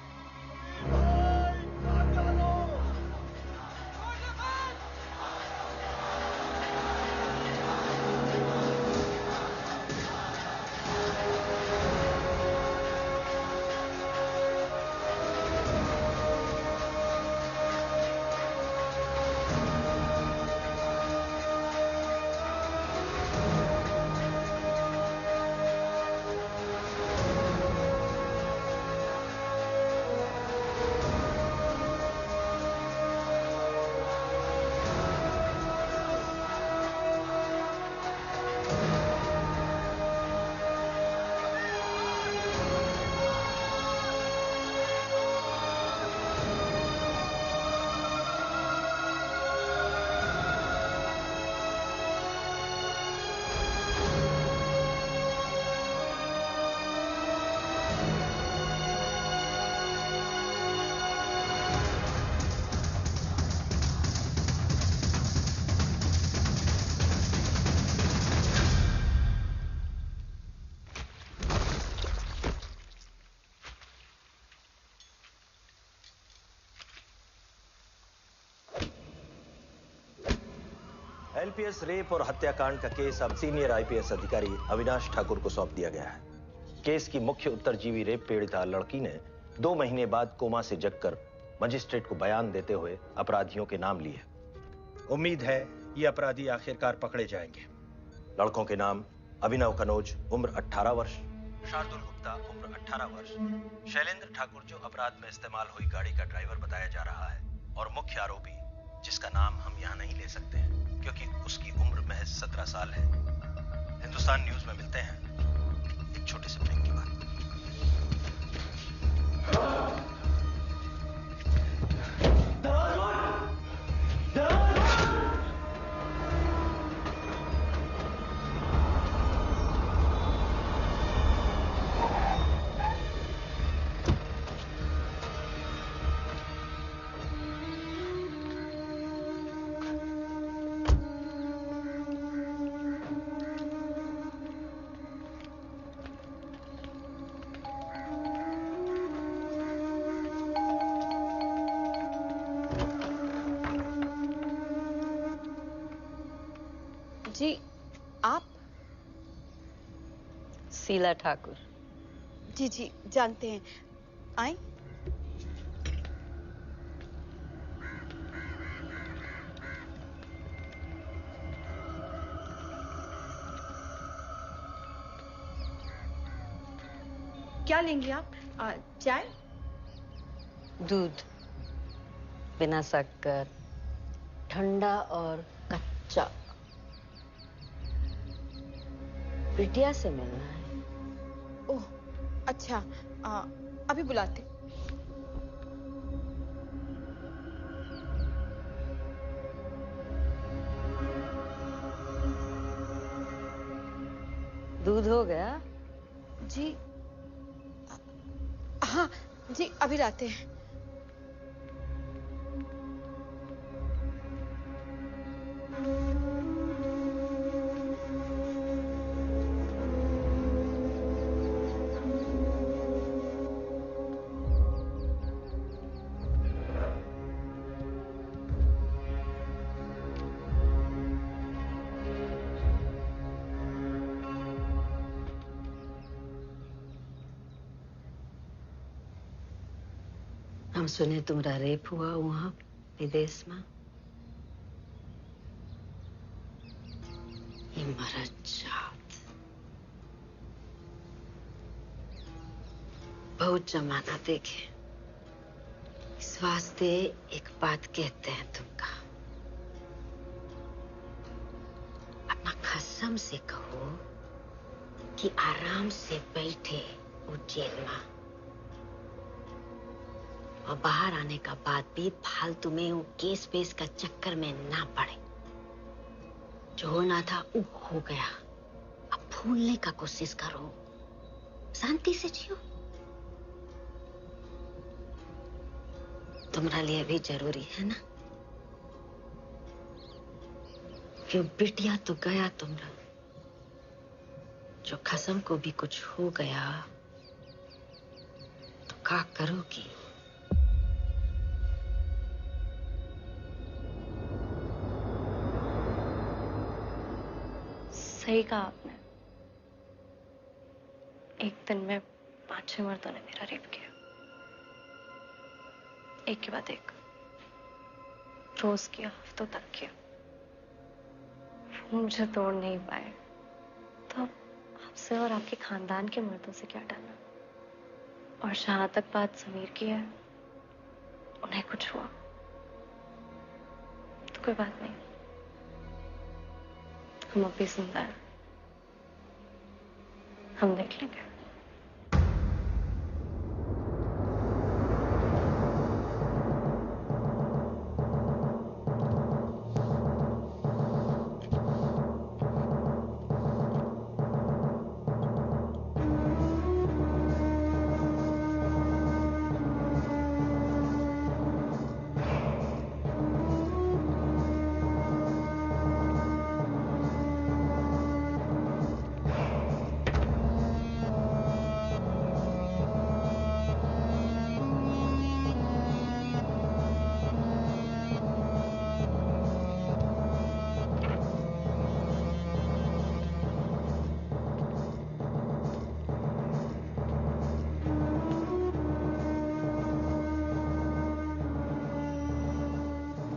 एलपीएस रेप और हत्याकांड का केस अब सीनियर आईपीएस अधिकारी अविनाश ठाकुर को सौंप दिया गया है। केस की मुख्य उत्तरजीवी रेप पीड़िता लड़की ने 2 महीने बाद कोमा से जगकर मजिस्ट्रेट को बयान देते हुए अपराधियों के नाम लिए। उम्मीद है ये अपराधी आखिरकार पकड़े जाएंगे। लड़कों के नाम अभिनव कनौज उम्र 18 वर्ष, शार्दुल गुप्ता उम्र 18 वर्ष, शैलेंद्र ठाकुर जो अपराध में इस्तेमाल हुई गाड़ी का ड्राइवर बताया जा रहा है, और मुख्य आरोपी जिसका नाम हम यहाँ नहीं ले सकते हैं क्योंकि उसकी उम्र महज 17 साल है। हिंदुस्तान न्यूज में मिलते हैं एक छोटे से ब्रेक के बाद। जी आप? शीला ठाकुर। जी जी जानते हैं, आए। क्या लेंगे आप? चाय? दूध बिना शक्कर, ठंडा और कच्चा। बिटिया से मिलना है। ओह अच्छा, अभी बुलाते। दूध हो गया? जी हाँ जी अभी लाते हैं। हम सुने तुम्हारा रेप हुआ वहां विदेश में। ये मरद जात बहुत जमाना देखे, इस वास्ते एक बात कहते हैं तुमका, अपना कसम से कहो कि आराम से बैठे वो जेल में, और बाहर आने का बाद भी फालतू में वो केस वेस का चक्कर में ना पड़े। जो होना था वो हो गया, अब भूलने का कोशिश करो, शांति से जियो। तुम्हारे लिए भी जरूरी है ना, क्यों बिटिया तो गया तुम्हारा, जो कसम को भी कुछ हो गया तो का करोगी? सही कहा आपने। एक दिन में 5-6 मर्दों ने मेरा रेप किया, एक के बाद एक, रोज किया, हफ्तों तक किया। वो मुझे तोड़ नहीं पाए, तो अब आपसे और आपके खानदान के मर्दों से क्या डरना। और जहां तक बात समीर की है, उन्हें कुछ हुआ तो कोई बात नहीं, हम अभी जिंदा हैं, हम देख लेंगे।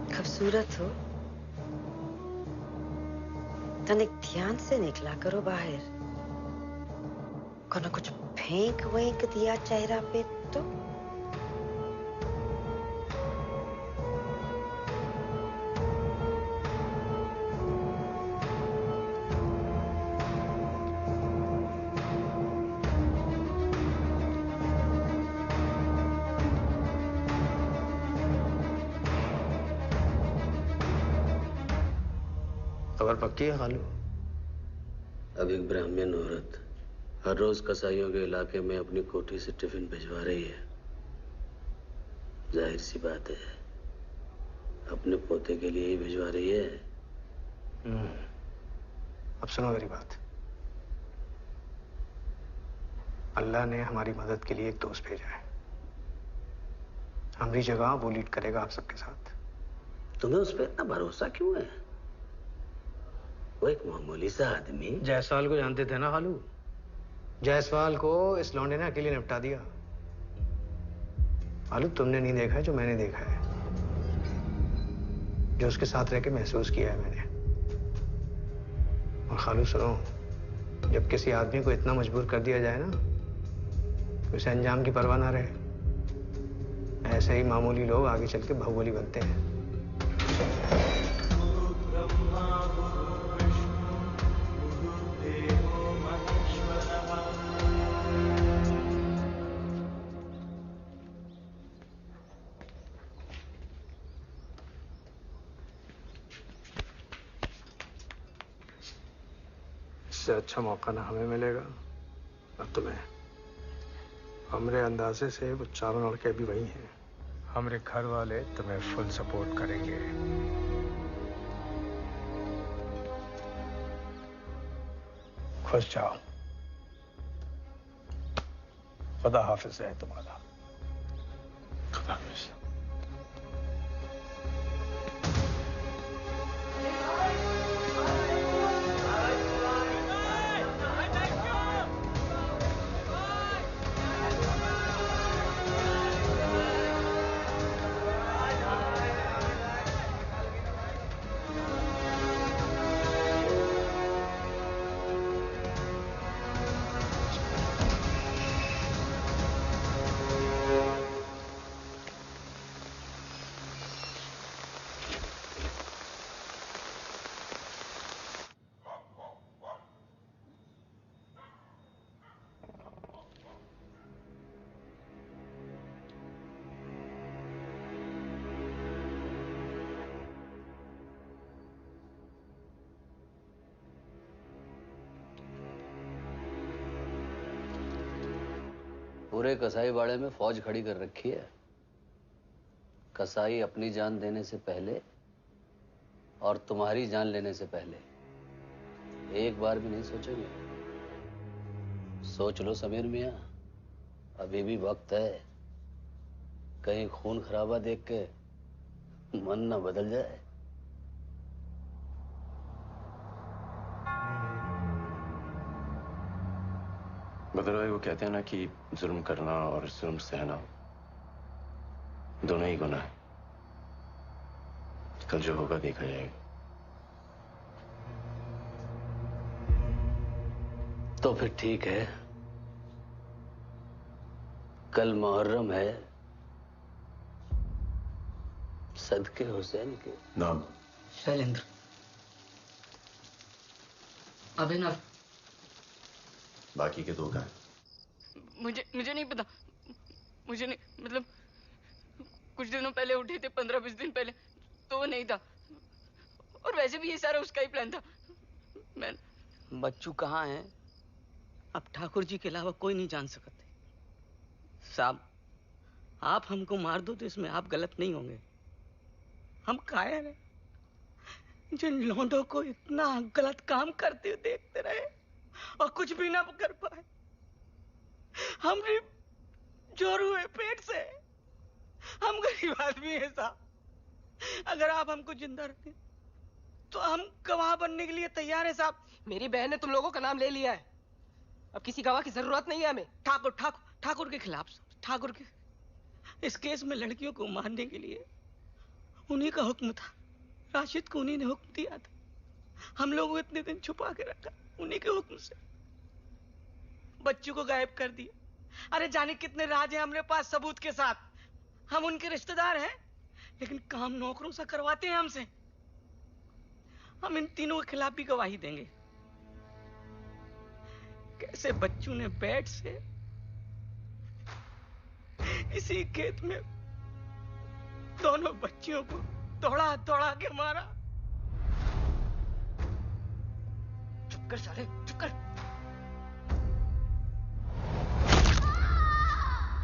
खूबसूरत हो, तनिक ध्यान से निकला करो बाहर। कोनो कुछ फेंक वेंक दिया चेहरा पे तो। खबर पक्की है खालू? अब एक ब्राह्मण औरत हर रोज कसाईयों के इलाके में अपनी कोठी से टिफिन भिजवा रही है। जाहिर सी बात है, अपने पोते के लिए ही भिजवा रही है। अब सुनो मेरी बात। अल्लाह ने हमारी मदद के लिए एक दोस्त भेजा है। हमारी जगह वो लीड करेगा आप सबके साथ। तुम्हें उस पर इतना भरोसा क्यों है? वो एक मामूली सा आदमी। जायसवाल को जानते थे ना खालू? जायसवाल को इस लौंडे ने अकेले निपटा दिया। खालू तुमने नहीं देखा है जो मैंने देखा है, जो उसके साथ रह के महसूस किया है मैंने। और खालू सुनो, जब किसी आदमी को इतना मजबूर कर दिया जाए ना, तो उसे अंजाम की परवाह ना रहे। ऐसे ही मामूली लोग आगे चल के बाहुबली बनते हैं। इससे अच्छा मौका ना हमें मिलेगा ना तुम्हें। हमरे अंदाजे से वो चारों लड़के भी वही हैं। हमरे घर वाले तुम्हें फुल सपोर्ट करेंगे। खुश जाओ। खुदा हाफिज है तुम्हारा। खुदा हाफिज। पूरे कसाई बाड़े में फौज खड़ी कर रखी है। कसाई अपनी जान देने से पहले और तुम्हारी जान लेने से पहले एक बार भी नहीं सोचेंगे। सोच लो समीर मियां, अभी भी वक्त है। कहीं खून खराबा देख के मन ना बदल जाए। बदर भाई, वो कहते हैं ना कि जुल्म करना और जुल्म सहना दोनों ही गुनाह है। कल जो होगा देखा जाएगा। तो फिर ठीक है, कल मुहर्रम है, सदके हुसैन के। नाम शैलेंद्र। अभिनव। बाकी के दो का है? मुझे नहीं पता। मुझे नहीं, मतलब कुछ दिनों पहले उठे थे, 15-20 दिन पहले, तो वो नहीं था। और वैसे भी ये सारा उसका ही प्लान था। मैं बच्चू कहाँ है अब ठाकुर जी के अलावा कोई नहीं जान सकते। साहब, आप हमको मार दो तो इसमें आप गलत नहीं होंगे। हम कायर हैं, जिन लौंडों को इतना गलत काम करते हुए देखते रहे और कुछ भी ना कर पाए। हम भी जोर हुए पेट से, हम गरीब आदमी हैं साहब। अगर आप हमको जिंदा रखें तो हम गवाह बनने के लिए तैयार हैं साहब। मेरी बहन ने तुम लोगों का नाम ले लिया है, अब किसी गवाह की जरूरत नहीं है हमें। ठाकुर के खिलाफ, ठाकुर के इस केस में लड़कियों को मारने के लिए उन्हीं का हुक्म था। राशिद को उन्हीं ने हुक्म दिया था। हम लोगों को इतने दिन छुपा के रखा, उन्हीं के हुक्म से बच्चों को गायब कर दिया। अरे जाने कितने राज हैं हमारे पास सबूत के साथ। हम उनके रिश्तेदार हैं, लेकिन काम नौकरों से करवाते हैं हमसे। हम इन तीनों के खिलाफ भी गवाही देंगे। कैसे बच्चों ने बैट से इसी खेत में दोनों बच्चियों को दौड़ा दौड़ा के मारा। चुप कर साले, चुप कर।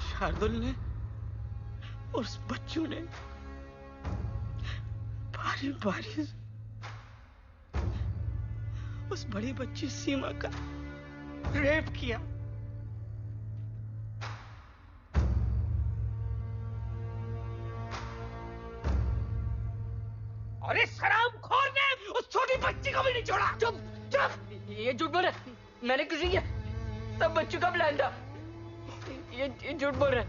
शार्दुल ने, उस बच्चों ने बारी बारी उस बड़ी बच्ची सीमा का रेप किया। अरे शराबखोर ने उस छोटी बच्ची को भी नहीं छोड़ा। चुप चुप, ये झूठ बोल रहा है। मैंने कुछ नहीं किया, सब बच्चों का प्लान था। ये झूठ बोल रहा है,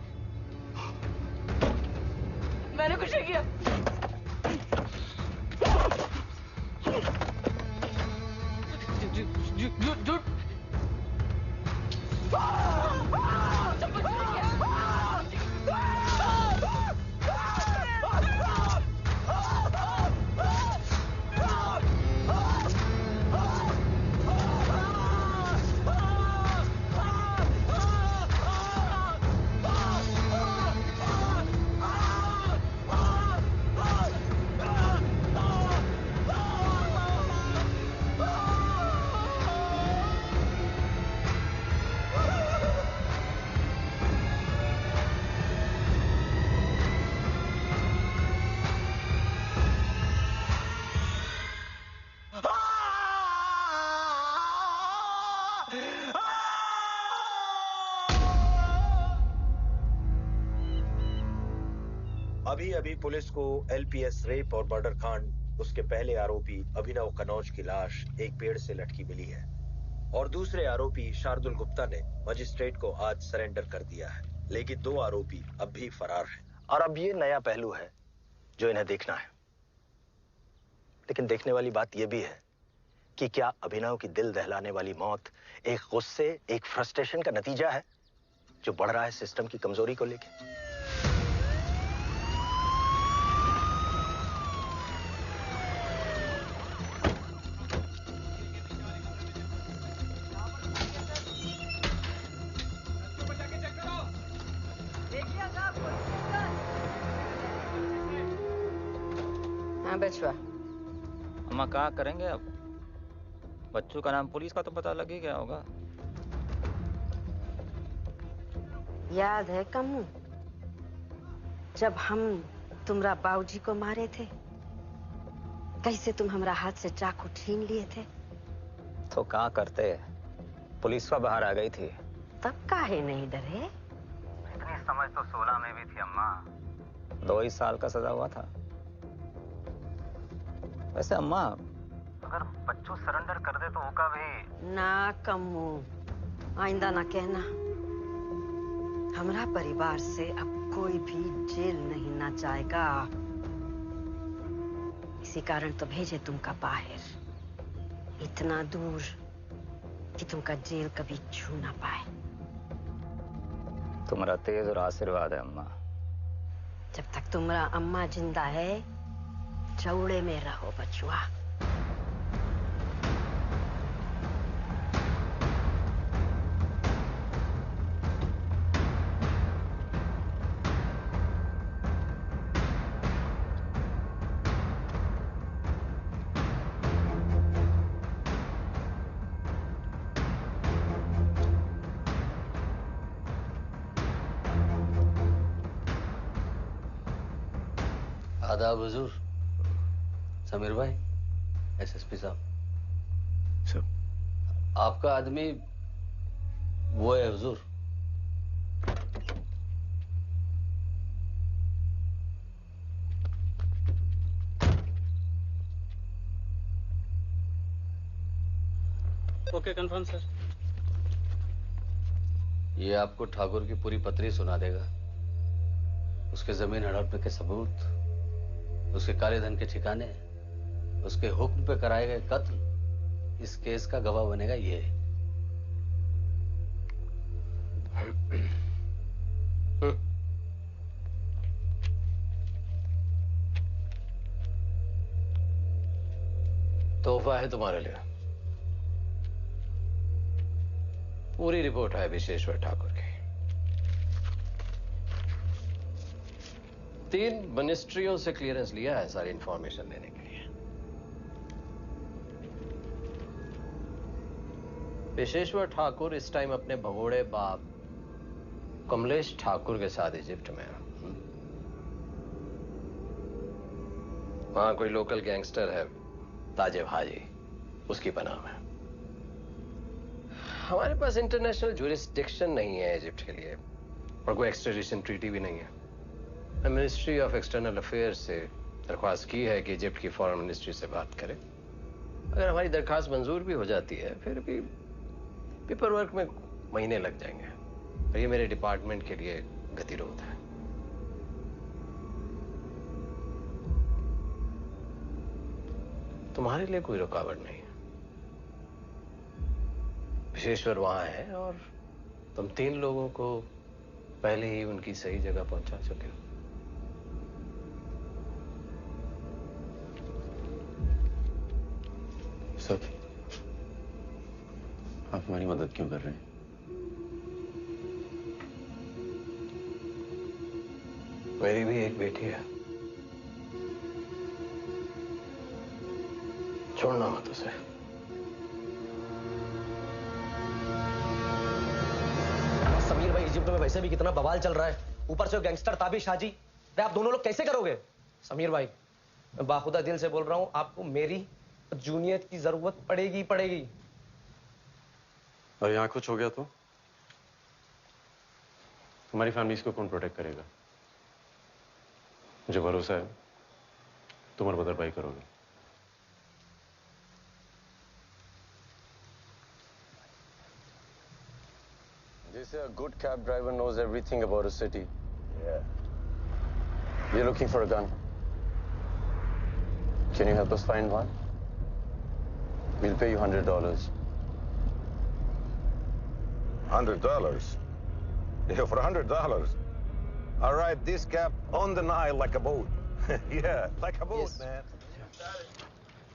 मैंने कुछ नहीं किया। झूठ अभी अभी पुलिस को एलपीएस रेप और मर्डर कांड उसके पहले आरोपी अभिनव कनौज की लाश एक पेड़ से लटकी मिली है और दूसरे आरोपी शार्दुल गुप्ता ने मजिस्ट्रेट को आज सरेंडर कर दिया है, लेकिन दो आरोपी अब भी फरार हैं। और अब ये नया पहलू है जो इन्हें देखना है। लेकिन देखने वाली बात यह भी है कि क्या अभिनव की दिल दहलाने वाली मौत एक गुस्से, एक फ्रस्ट्रेशन का नतीजा है जो बढ़ रहा है सिस्टम की कमजोरी को लेकर। बचवा, अम्मा क्या करेंगे अब? बच्चों का नाम पुलिस का तो पता लग ही गया होगा। याद है कम्मू, जब हम तुम्हारा बाबूजी को मारे थे, कैसे तुम हमारा हाथ से चाकू छीन लिए थे? तो क्या करते, पुलिस का बाहर आ गई थी। तब काहे नहीं डरे? इतनी समझ तो 16 में भी थी अम्मा। 2 ही साल का सजा हुआ था। वैसे अम्मा, अगर बच्चों सरेंडर कर दे तो होगा भी ना कमू, आइंदा ना कहना। हमारा परिवार से अब कोई भी जेल नहीं ना जाएगा। इसी कारण तो भेजे तुमका बाहर, इतना दूर कि तुमका जेल कभी छू ना पाए। तुम्हारा तेज और आशीर्वाद है अम्मा। जब तक तुम्हारा अम्मा जिंदा है, चौड़े में रहो बचुआ। आदाब हुजूर। समीर भाई, एसएसपी साहब। सब आपका आदमी वो है हुजूर। Okay, confirm sir. ये आपको ठाकुर की पूरी पत्री सुना देगा। उसके जमीन हड़पने के सबूत, उसके काले धन के ठिकाने, उसके हुक्म पे कराए गए कत्ल, इस केस का गवाह बनेगा ये। तोहफा है तुम्हारे लिए। पूरी रिपोर्ट है विशेश्वर ठाकुर की। 3 मिनिस्ट्रियों से क्लियरेंस लिया है सारी इंफॉर्मेशन लेने के लिए। विशेश्वर ठाकुर इस टाइम अपने भगोड़े बाप कमलेश ठाकुर के साथ इजिप्ट में है। वहां कोई लोकल गैंगस्टर है, ताजिब हाजी, उसकी पनाह में। हमारे पास इंटरनेशनल जुरिस्डिक्शन नहीं है इजिप्ट के लिए, और कोई एक्सट्रेडिशन ट्रीटी भी नहीं है। मिनिस्ट्री ऑफ एक्सटर्नल अफेयर्स से दरख्वास्त की है कि इजिप्ट की फॉरेन मिनिस्ट्री से बात करें। अगर हमारी दरख्वास्त मंजूर भी हो जाती है, फिर भी पेपर वर्क में महीने लग जाएंगे, और ये मेरे डिपार्टमेंट के लिए गतिरोध है। तुम्हारे लिए कोई रुकावट नहीं है। विशेश्वर वहां है और तुम 3 लोगों को पहले ही उनकी सही जगह पहुंचा चुके हो। सर, आप हमारी मदद क्यों कर रहे हैं? मेरी भी एक बेटी है, छोड़ना मत उसे। समीर भाई, इजिप्ट में वैसे भी कितना बवाल चल रहा है, ऊपर से वो गैंगस्टर ताबिश हाजी। आप दोनों लोग कैसे करोगे? समीर भाई, मैं बाखुदा दिल से बोल रहा हूं, आपको मेरी जूनियत की जरूरत पड़ेगी पड़ेगी। और यहाँ कुछ हो गया तो हमारी फैमिलीज को कौन प्रोटेक्ट करेगा? मुझे भरोसा है तुम और बदर भाई करोगे। They say a good cab driver knows everything about a city. Yeah. We're looking for a gun. Can you help us find one? We'll pay you $100. $100? Yeah, for $100. All right, this cab on the Nile like a boat. Yeah, like a boat, man.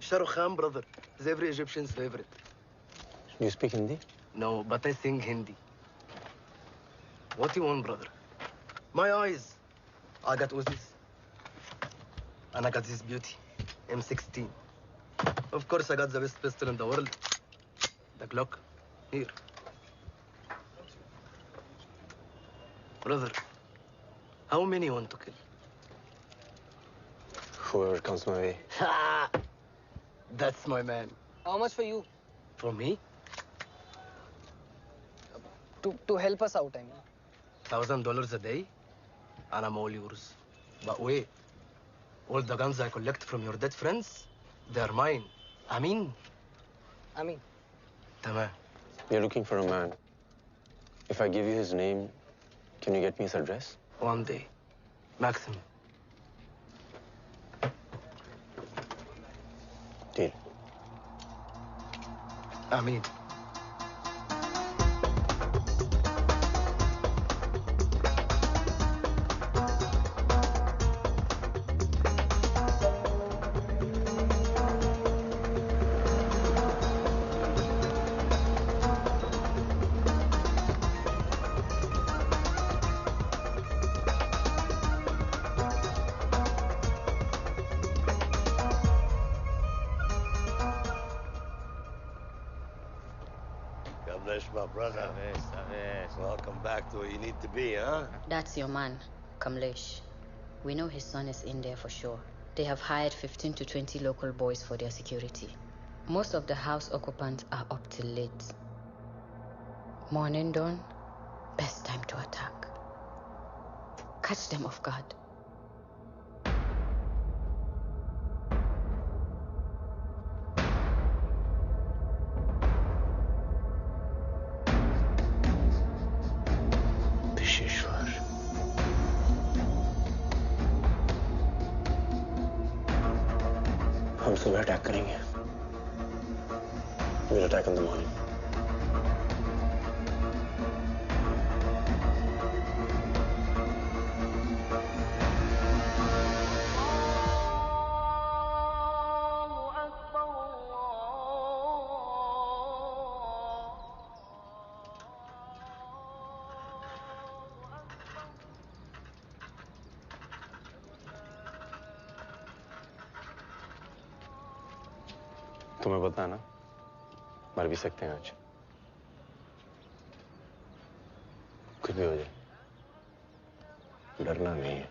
Shahrukh Khan, brother, is every Egyptian's favorite. You speak Hindi? No, but I sing Hindi. What you want, brother? My eyes. I got Uzis. And I got this beauty, M16. Of course, I got the best pistol in the world. The Glock. Here. Brother, how many you want to kill? Whoever comes my way. That's my man. How much for you? For me? To help us out, I mean. $1,000 a day, and I'm all yours. But wait, all the guns I collect from your dead friends, they're mine. Amin? Amin. Tamam. You're looking for a man. If I give you his name, can you get me his address? One day. Maximum. Deal. Amin. My brother. Welcome back to where you need to be, huh? That's your man, Kamlesh. We know his son is in there for sure. They have hired 15 to 20 local boys for their security. Most of the house occupants are up till late. Morning dawn, best time to attack. Catch them off guard. हम सुबह attack करेंगे. We'll attack in the morning. तुम्हें पता है ना, मर भी सकते हैं आज. कुछ भी हो जाए, डरना नहीं है.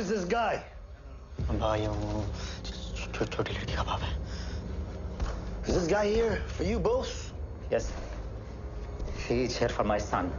Is this guy? भाई वो छोटी लड़की का बाप है. Is this guy here for you both? Yes. He is here for my son.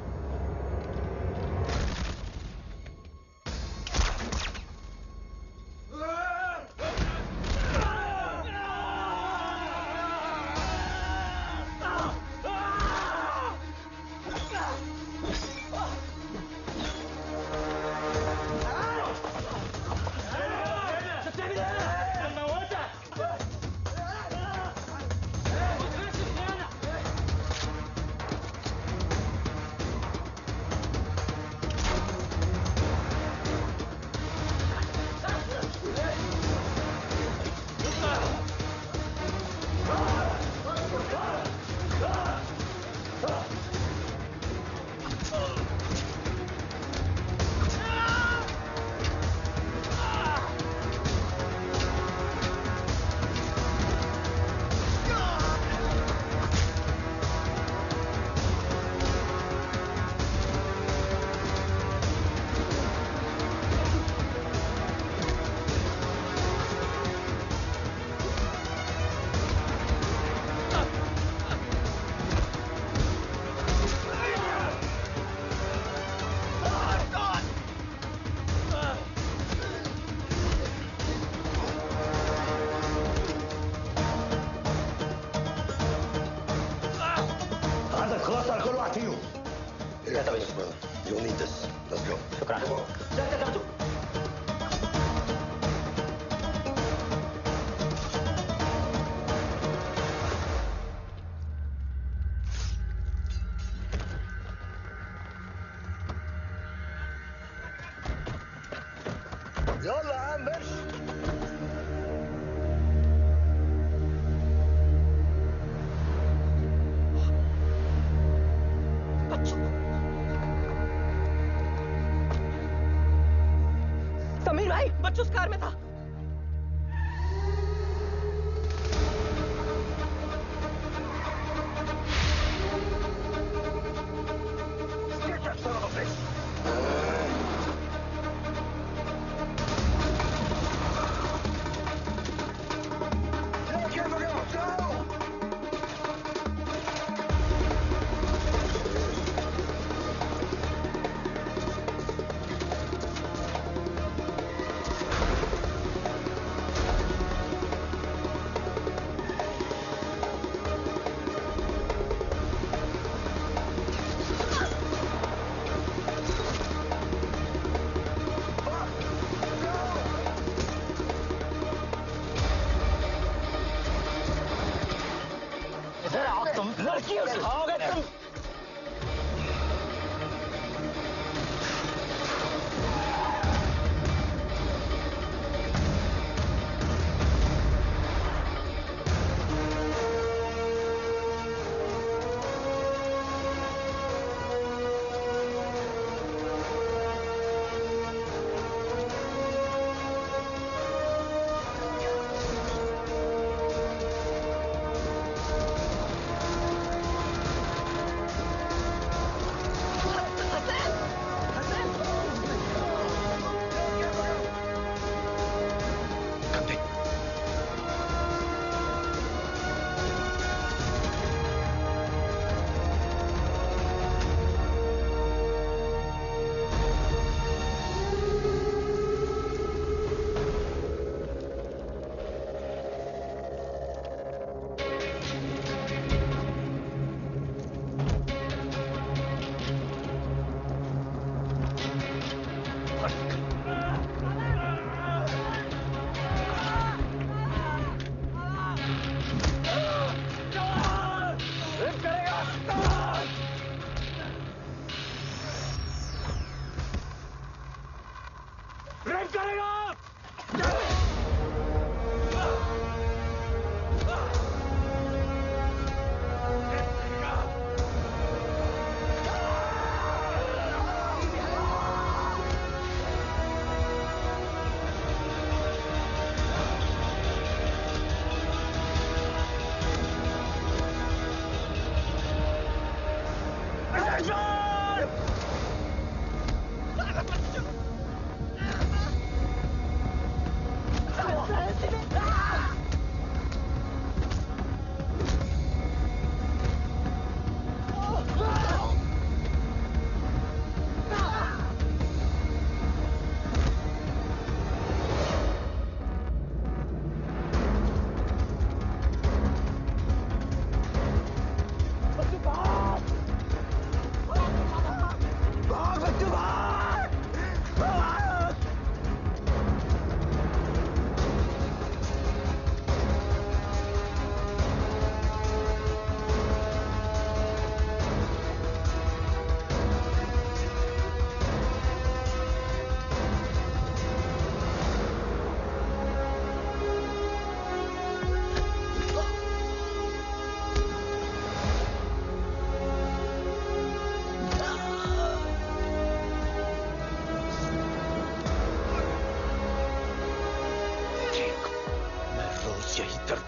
भाई बच्चू उस कार में था।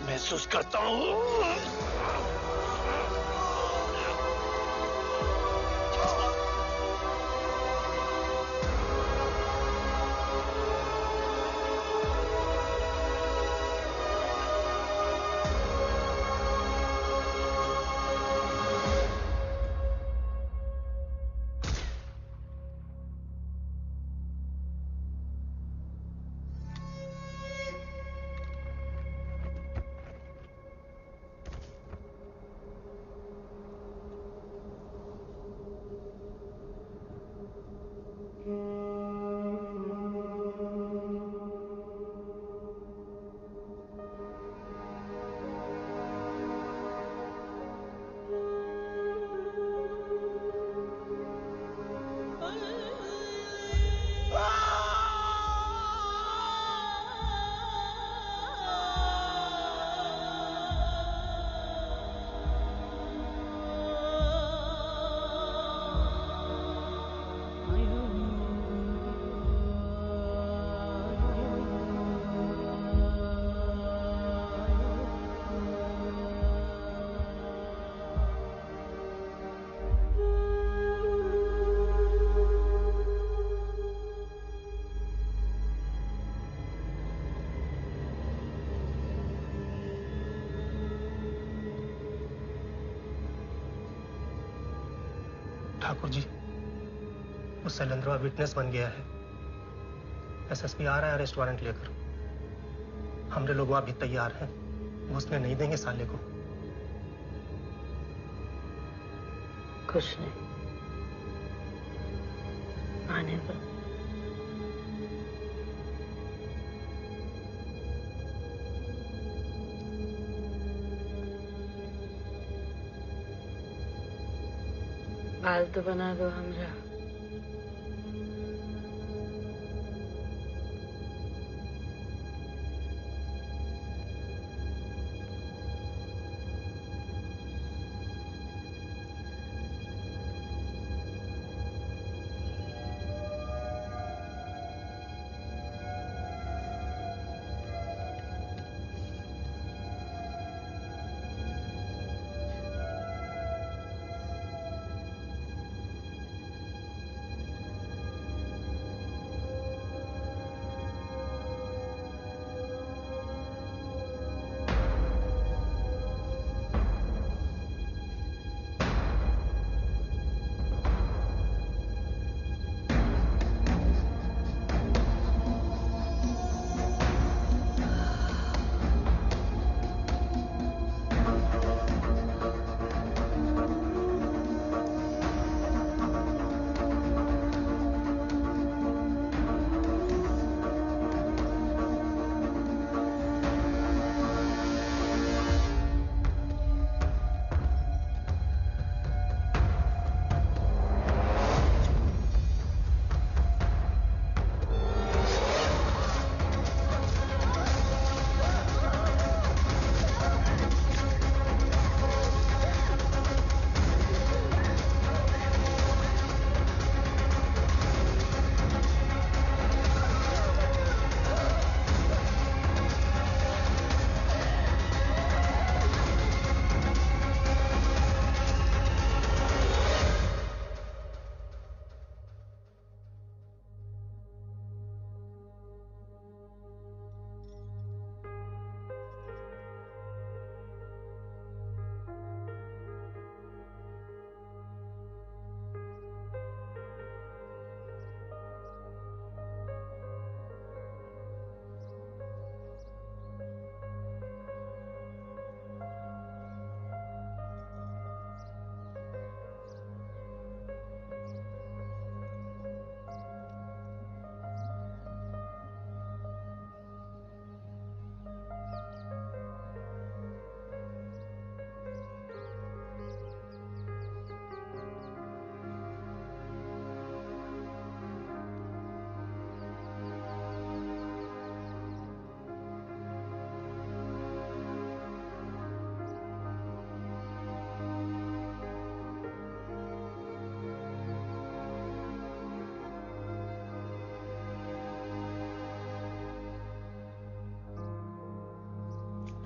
महसूस करता हूँ। ठाकुर जी, वो शैलेंद्रवा विटनेस बन गया है। एसएसपी आ रहा है अरेस्ट वारंट लेकर। हमरे लोग वहां भी तैयार हैं, घुसने नहीं देंगे साले को। कुछ नहीं, आने दो। बाल तो बना दो हमरा।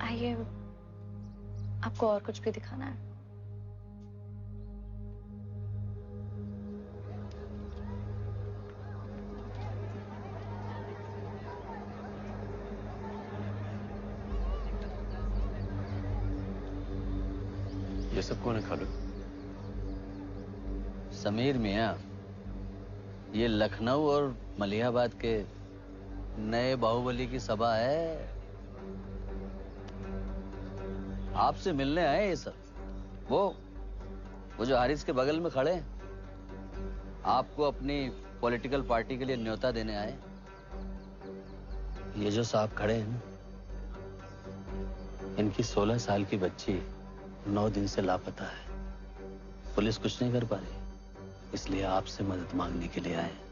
आइए, आपको और कुछ भी दिखाना है? ये सब कौन है खालू? समीर मियाँ, ये लखनऊ और मलिहाबाद के नए बाहुबली की सभा है। आपसे मिलने आए ये सब। वो जो हारिस के बगल में खड़े हैं, आपको अपनी पॉलिटिकल पार्टी के लिए न्योता देने आए। ये जो साहब खड़े हैं ना, इनकी 16 साल की बच्ची 9 दिन से लापता है। पुलिस कुछ नहीं कर पा रही, इसलिए आपसे मदद मांगने के लिए आए हैं।